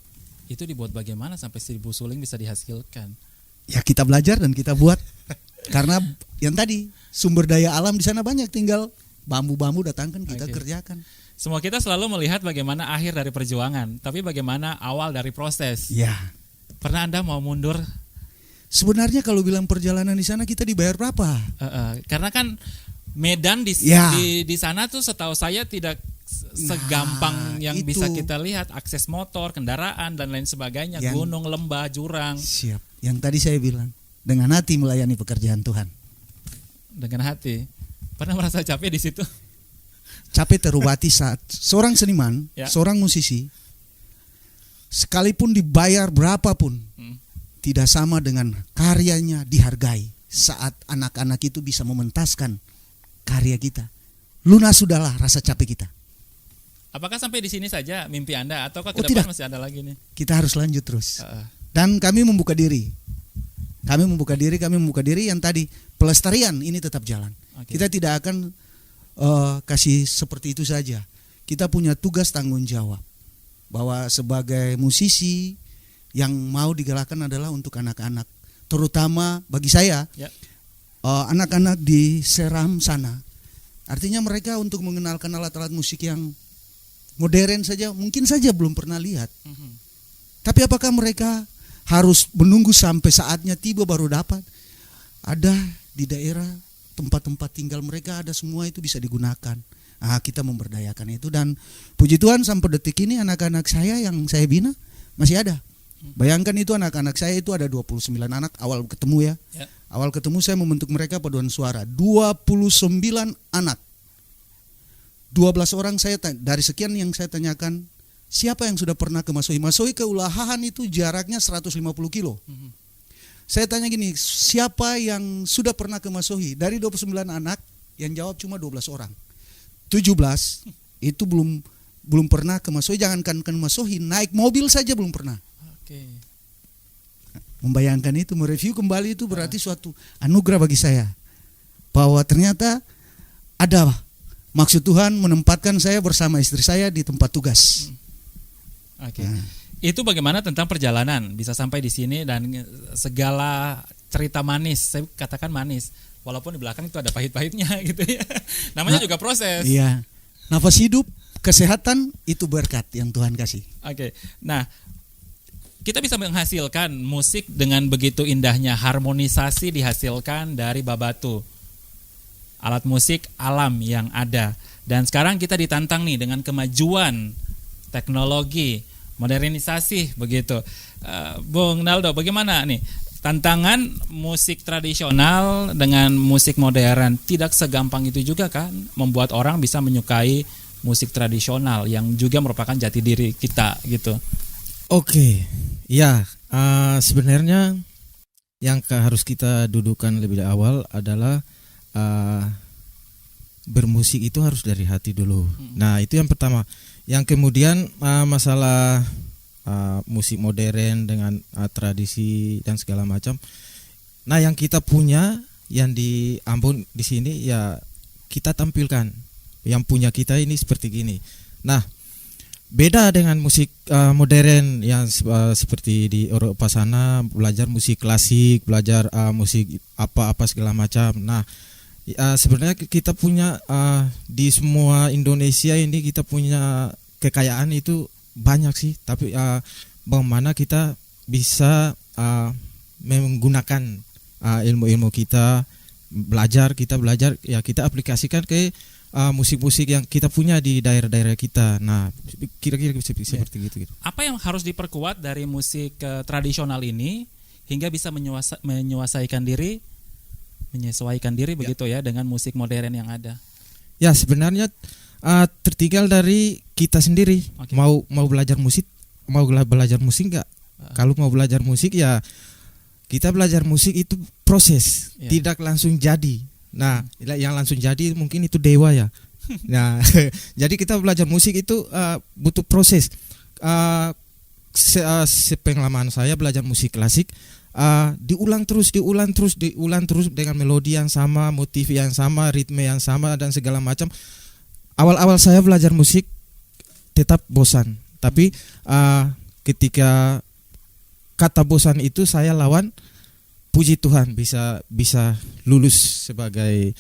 Itu dibuat bagaimana sampai 1000 suling bisa dihasilkan? ya kita belajar dan kita buat karena yang tadi sumber daya alam di sana banyak, tinggal bambu-bambu datangkan kita Oke. kerjakan. Semua kita selalu melihat bagaimana akhir dari perjuangan, tapi bagaimana awal dari proses. Ya, Pernah Anda mau mundur? sebenarnya kalau bilang perjalanan di sana kita dibayar berapa? Karena kan medan Ya. di sana tuh setahu saya tidak segampang yang itu. bisa kita lihat, akses motor, kendaraan dan lain sebagainya, gunung, lembah, jurang. Siap. Yang tadi saya bilang, dengan hati melayani pekerjaan Tuhan. Dengan hati. Pernah merasa capek di situ? Capek terobati saat seorang seniman, Ya. seorang musisi, sekalipun dibayar berapapun, tidak sama dengan karyanya dihargai saat anak-anak itu bisa mementaskan karya kita. Lunas sudahlah rasa capek kita. Apakah sampai di sini saja mimpi Anda ataukah Oh, ke depan tidak. masih ada lagi nih? Kita harus lanjut terus. Heeh. Dan kami membuka diri. Kami membuka diri yang tadi pelestarian ini tetap jalan. Oke. Kita tidak akan kasih seperti itu saja. Kita punya tugas tanggung jawab bahwa sebagai musisi yang mau digalakkan adalah untuk anak-anak, terutama bagi saya Ya. anak-anak di Seram sana. Artinya mereka untuk mengenalkan alat-alat musik yang modern saja mungkin saja belum pernah lihat. Mhm. Tapi apakah mereka harus menunggu sampai saatnya tiba baru dapat? Ada di daerah tempat-tempat tinggal mereka, ada semua itu bisa digunakan. Kita memberdayakan itu, dan puji Tuhan sampai detik ini anak-anak saya yang saya bina masih ada. Bayangkan itu anak-anak saya itu ada 29 anak awal ketemu ya. Ya. Awal ketemu saya membentuk mereka paduan suara 29 anak. 12 orang saya dari sekian yang saya tanyakan, siapa yang sudah pernah ke Masohi? Masohi ke Ulahahan itu jaraknya 150 kilo. Saya tanya gini, siapa yang sudah pernah ke Masohi? Dari 29 anak yang jawab cuma 12 orang. 17 itu belum pernah ke Masohi, jangankan ke Masohi, naik mobil saja belum pernah. Oke. Membayangkan itu, mereview kembali itu berarti suatu anugerah bagi saya. Bahwa ternyata ada maksud Tuhan menempatkan saya bersama istri saya di tempat tugas. Oke. Itu bagaimana tentang perjalanan bisa sampai di sini dan segala cerita manis, saya katakan manis, walaupun di belakang itu ada pahit-pahitnya gitu ya. Namanya juga proses. Iya. Nafas hidup, kesehatan itu berkat yang Tuhan kasih. Oke. Nah, kita bisa menghasilkan musik dengan begitu indahnya, harmonisasi dihasilkan dari babatu. Alat musik alam yang ada. Dan sekarang kita ditantang nih dengan kemajuan teknologi, modernisasi begitu. Bung Naldo, bagaimana nih tantangan musik tradisional dengan musik modern? Tidak segampang itu juga kan membuat orang bisa menyukai musik tradisional yang juga merupakan jati diri kita gitu. Oke, ya sebenarnya yang harus kita dudukan lebih awal adalah bermusik itu harus dari hati dulu. Nah itu yang pertama. Yang kemudian masalah musik modern dengan tradisi dan segala macam. Nah yang kita punya yang di Ambon di sini ya kita tampilkan. Yang punya kita ini seperti gini. Nah beda dengan musik modern yang seperti di Eropa sana, belajar musik klasik, belajar musik apa-apa segala macam. Nah sebenarnya kita punya di semua Indonesia ini kita punya kekayaan itu banyak sih, tapi bagaimana kita bisa menggunakan ilmu-ilmu kita belajar ya kita aplikasikan ke musik-musik yang kita punya di daerah-daerah kita. Nah, kira-kira seperti gitu. Apa yang harus diperkuat dari musik tradisional ini hingga bisa menyesuaikan diri begitu ya dengan musik modern yang ada? Ya, sebenarnya tertinggal dari kita sendiri. Oke. Mau belajar musik nggak? Kalau mau belajar musik ya kita belajar musik itu proses, Ya. tidak langsung jadi. Nah, yang langsung jadi mungkin itu dewa ya. Nah, jadi kita belajar musik itu butuh proses. Sepengalaman saya belajar musik klasik, diulang terus dengan melodi yang sama, motif yang sama, ritme yang sama dan segala macam. Awal-awal saya belajar musik tetap bosan, tapi ketika kata bosan itu saya lawan, puji Tuhan bisa lulus sebagai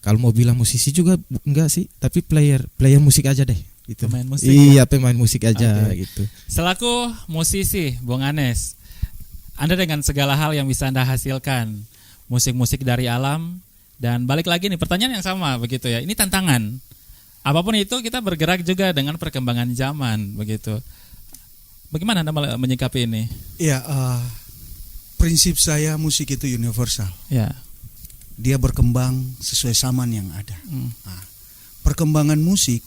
kalau mau bilang musisi juga enggak sih, tapi player musik aja deh gitu. Pemain musik. Iya, pemain musik aja gitu. Selaku musisi, Bung Anes, Anda dengan segala hal yang bisa Anda hasilkan, musik-musik dari alam, dan balik lagi nih pertanyaan yang sama begitu ya. Ini tantangan. Apapun itu kita bergerak juga dengan perkembangan zaman begitu. Bagaimana Anda menyikapi ini? Ya, prinsip saya musik itu universal. Ya. Dia berkembang sesuai zaman yang ada. Nah, perkembangan musik,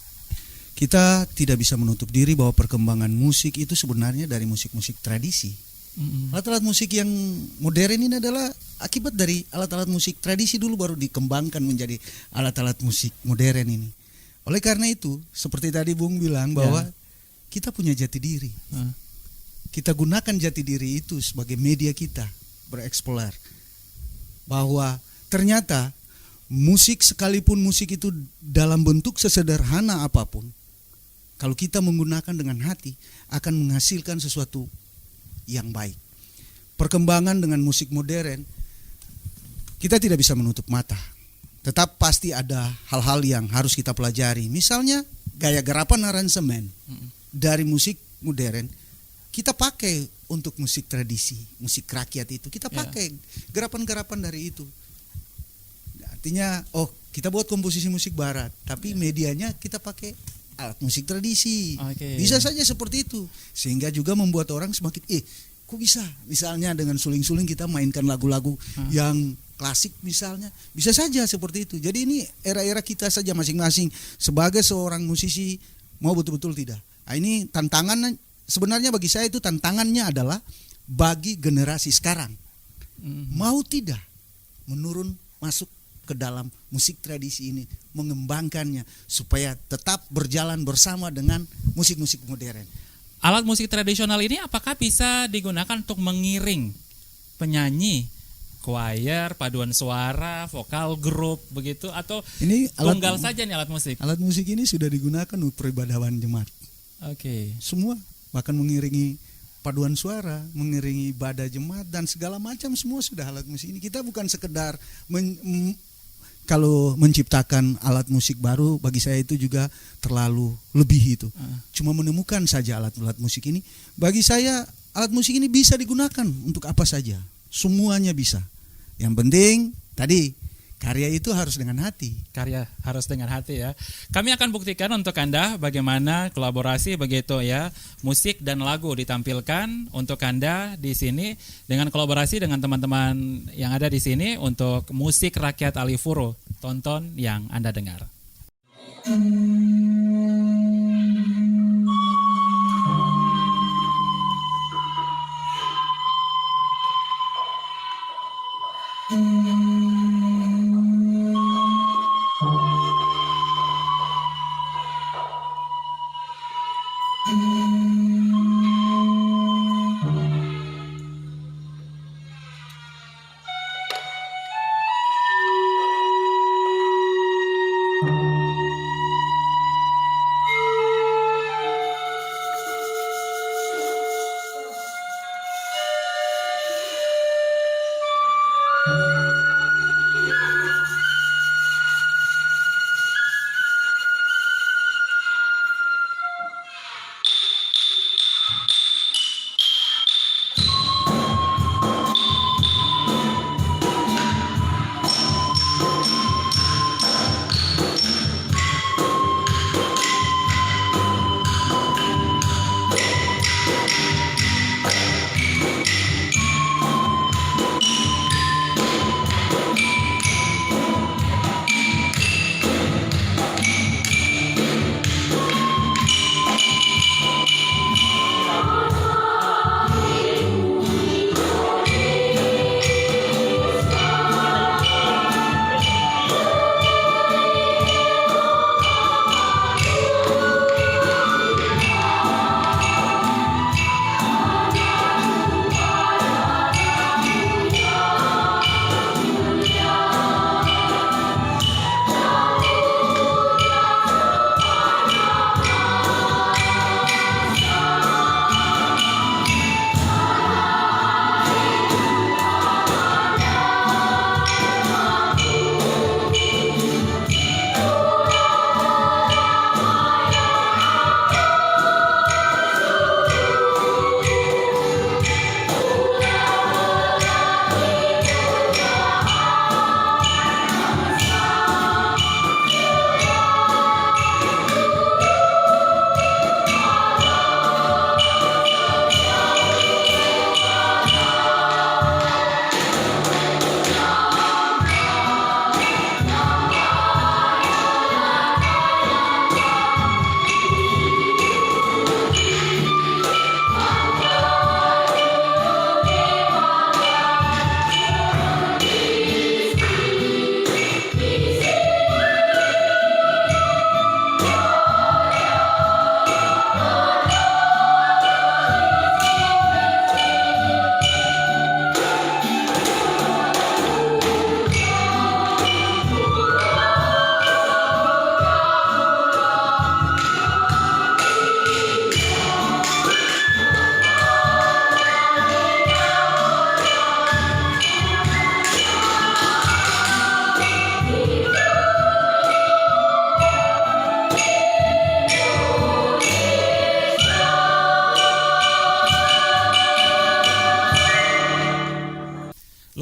kita tidak bisa menutup diri bahwa perkembangan musik itu sebenarnya dari musik-musik tradisi. Alat-alat musik yang modern ini adalah akibat dari alat-alat musik tradisi dulu baru dikembangkan menjadi alat-alat musik modern ini. Oleh karena itu, seperti tadi Bung bilang bahwa kita punya jati diri. Kita gunakan jati diri itu sebagai media kita bereksplor. Bahwa ternyata musik, sekalipun musik itu dalam bentuk sesederhana apapun, kalau kita menggunakan dengan hati akan menghasilkan sesuatu yang baik. Perkembangan dengan musik modern kita tidak bisa menutup mata. Tetap pasti ada hal-hal yang harus kita pelajari. Misalnya gaya garapan aransemen dari musik modern kita pakai untuk musik tradisi, musik rakyat itu kita pakai gerapan-gerapan dari itu. Artinya, kita buat komposisi musik barat, tapi medianya kita pakai alat musik tradisi. Bisa saja seperti itu, sehingga juga membuat orang semakin, kok bisa? Misalnya dengan suling-suling kita mainkan lagu-lagu yang klasik misalnya, bisa saja seperti itu. Jadi ini era-era kita saja masing-masing sebagai seorang musisi mau betul-betul tidak. Nah, ini tantangan. Sebenarnya bagi saya itu tantangannya adalah bagi generasi sekarang mau tidak menurun masuk ke dalam musik tradisi ini, mengembangkannya supaya tetap berjalan bersama dengan musik-musik modern. Alat musik tradisional ini apakah bisa digunakan untuk mengiring penyanyi, choir, paduan suara, vokal grup begitu, atau ini tunggal saja nih alat musik? Alat musik ini sudah digunakan untuk peribadahan jemaat. Semua, bahkan mengiringi paduan suara, mengiringi ibadah jemaat dan segala macam, semua sudah alat musik ini. Kita bukan sekedar kalau menciptakan alat musik baru, bagi saya itu juga terlalu lebih itu. Cuma menemukan saja alat-alat musik ini. Bagi saya alat musik ini bisa digunakan untuk apa saja. Semuanya bisa. Yang penting tadi karya itu harus dengan hati. Karya harus dengan hati ya. Kami akan buktikan untuk Anda bagaimana kolaborasi begitu ya. Musik dan lagu ditampilkan untuk Anda di sini dengan kolaborasi dengan teman-teman yang ada di sini untuk musik rakyat Alifuro. Tonton yang Anda dengar.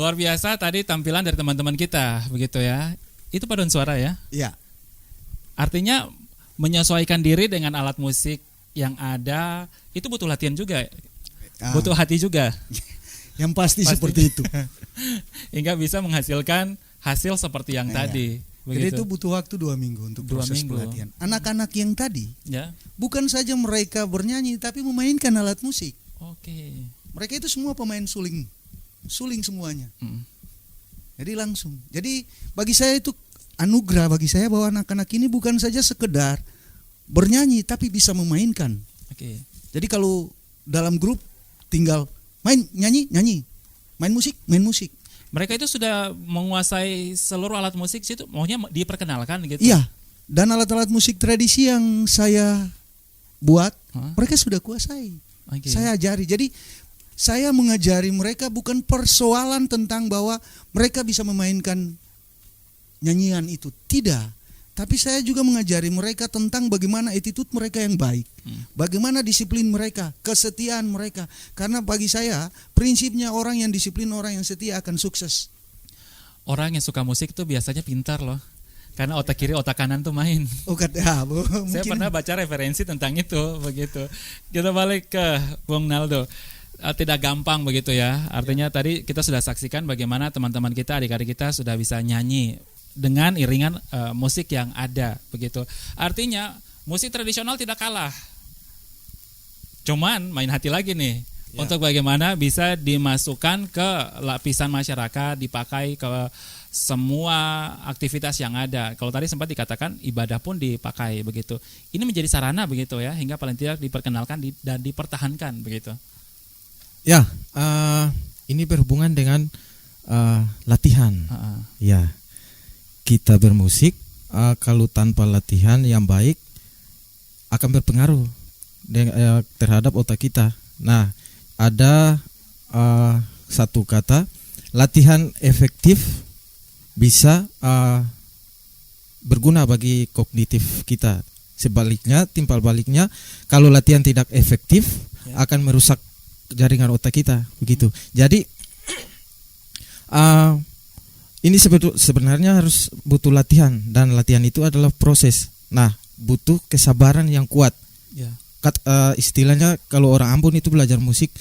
Luar biasa tadi tampilan dari teman-teman kita, begitu ya. Itu paduan suara ya. Iya. Artinya menyesuaikan diri dengan alat musik yang ada itu butuh latihan juga. Butuh hati juga. Yang pasti seperti itu. Hingga bisa menghasilkan hasil seperti yang tadi. Jadi Begitu. itu butuh waktu 2 minggu untuk 2 proses minggu. pelatihan. Anak-anak yang tadi Ya. bukan saja mereka bernyanyi tapi memainkan alat musik. Oke. Mereka itu semua pemain suling semuanya. Jadi langsung. Jadi bagi saya itu anugerah bagi saya bahwa anak-anak ini bukan saja sekedar bernyanyi tapi bisa memainkan. Oke. Jadi kalau dalam grup tinggal main nyanyi, main musik. Mereka itu sudah menguasai seluruh alat musik situ, maunya diperkenalkan gitu. Iya. Dan alat-alat musik tradisi yang saya buat, mereka sudah kuasai. Oke. Saya ajari. Jadi saya mengajari mereka bukan persoalan tentang bahwa mereka bisa memainkan nyanyian itu, tidak. Tapi saya juga mengajari mereka tentang bagaimana attitude mereka yang baik, bagaimana disiplin mereka, kesetiaan mereka. Karena bagi saya prinsipnya orang yang disiplin, orang yang setia akan sukses. Orang yang suka musik tuh biasanya pintar loh. Karena otak kiri, otak kanan tuh main. Saya Mungkin pernah baca referensi tentang itu, begitu. Kita balik ke Bung Naldo. Tidak gampang begitu ya. Artinya tadi kita sudah saksikan bagaimana teman-teman kita, adik-adik kita sudah bisa nyanyi dengan iringan musik yang ada, begitu. Artinya musik tradisional tidak kalah. Cuman main hati lagi nih. Untuk bagaimana bisa dimasukkan ke lapisan masyarakat, dipakai ke semua aktivitas yang ada. Kalau tadi sempat dikatakan ibadah pun dipakai, begitu. Ini menjadi sarana begitu ya, hingga paling tidak diperkenalkan dan dipertahankan begitu. Ya, ini berhubungan dengan latihan. Ya, kita bermusik kalau tanpa latihan yang baik akan berpengaruh terhadap otak kita. Nah, ada satu kata, latihan efektif bisa berguna bagi kognitif kita. Sebaliknya, timpal baliknya, kalau latihan tidak efektif akan merusak jaringan otak kita, begitu. Jadi ini sebenarnya harus butuh latihan, dan latihan itu adalah proses. Nah, butuh kesabaran yang kuat. Istilahnya kalau orang Ambon itu belajar musik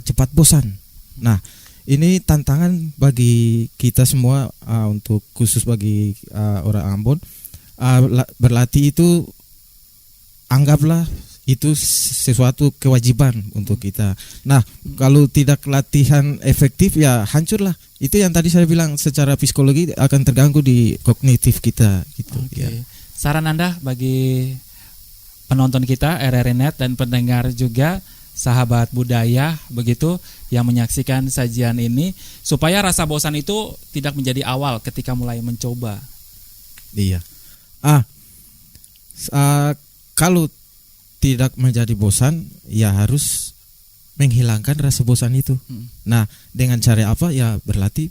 cepat bosan. Nah, ini tantangan bagi kita semua, untuk khusus bagi orang Ambon. Berlatih itu anggaplah itu sesuatu kewajiban untuk kita. Nah, kalau tidak latihan efektif ya hancurlah. Itu yang tadi saya bilang, secara psikologi akan terganggu di kognitif kita gitu. Ya. Saran Anda bagi penonton kita RRI Net dan pendengar juga, sahabat budaya begitu yang menyaksikan sajian ini, supaya rasa bosan itu tidak menjadi awal ketika mulai mencoba. Iya. Kalau tidak menjadi bosan, ya harus menghilangkan rasa bosan itu. Nah, dengan cara apa? Ya berlatih,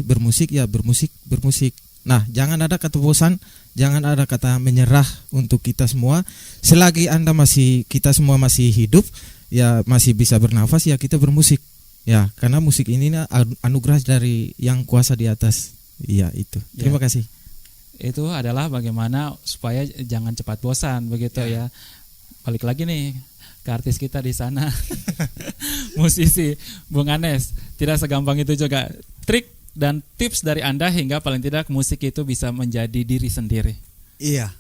bermusik ya bermusik. Nah, jangan ada kata bosan, jangan ada kata menyerah untuk kita semua. Selagi kita semua masih hidup, ya masih bisa bernafas, ya kita bermusik. Ya, karena musik ini anugerah dari Yang Kuasa di atas. Iya, itu. Terima kasih. Itu adalah bagaimana supaya jangan cepat bosan begitu ya. Balik lagi nih ke artis kita di sana. Musisi Bung Anes, tidak segampang itu juga. Trik dan tips dari Anda hingga paling tidak musik itu bisa menjadi diri sendiri. Iya,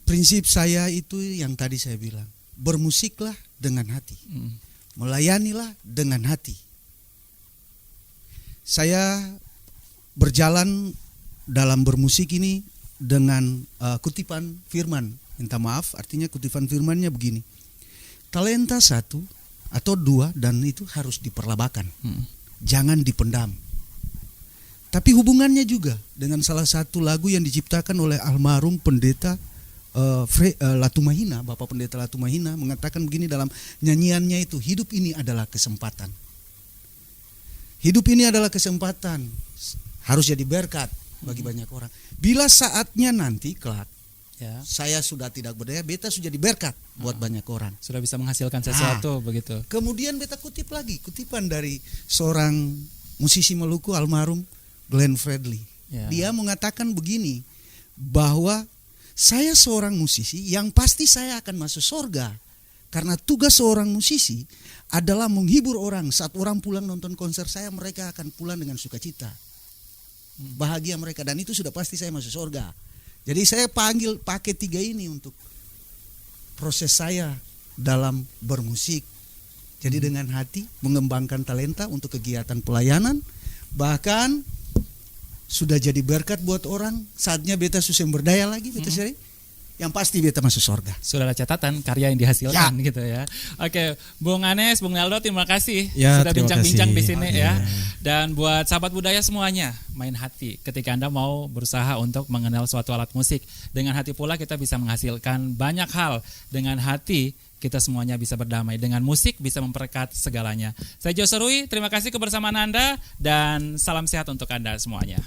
prinsip saya itu yang tadi saya bilang, bermusiklah dengan hati, melayanilah dengan hati. Saya berjalan dalam bermusik ini dengan kutipan firman. Minta maaf, artinya kutipan firmannya begini: talenta 1 atau 2 dan itu harus diperlabakan, jangan dipendam. Tapi hubungannya juga dengan salah satu lagu yang diciptakan oleh almarhum pendeta Latumahina, Bapak Pendeta Latumahina mengatakan begini dalam nyanyiannya itu, hidup ini adalah kesempatan. Hidup ini adalah kesempatan, harus jadi berkat bagi banyak orang. Bila saatnya nanti kelak Ya. Saya sudah tidak berdaya, beta sudah jadi berkat buat banyak orang. Sudah bisa menghasilkan sesuatu begitu. Kemudian beta kutip lagi kutipan dari seorang musisi Maluku almarhum Glenn Fredly. Ya. Dia mengatakan begini, bahwa saya seorang musisi yang pasti saya akan masuk surga. Karena tugas seorang musisi adalah menghibur orang. Saat orang pulang nonton konser saya, mereka akan pulang dengan sukacita. Bahagia mereka, dan itu sudah pasti saya masuk surga. Jadi saya pakai 3 ini untuk proses saya dalam bermusik. Jadi dengan hati mengembangkan talenta untuk kegiatan pelayanan, bahkan sudah jadi berkat buat orang. Saatnya beta susah berdaya lagi, beta seri. Yang pasti beta masuk surga. Sudah ada catatan karya yang dihasilkan gitu ya. Oke, Bung Anes, Bung Naldo, terima kasih Ya, sudah terima bincang-bincang di kasih. sini Oke. ya. Dan buat sahabat budaya semuanya, main hati ketika Anda mau berusaha untuk mengenal suatu alat musik. Dengan hati pula kita bisa menghasilkan banyak hal. Dengan hati kita semuanya bisa berdamai. Dengan musik bisa memperkat segalanya. Saya Joserui, terima kasih kebersamaan Anda dan salam sehat untuk Anda semuanya.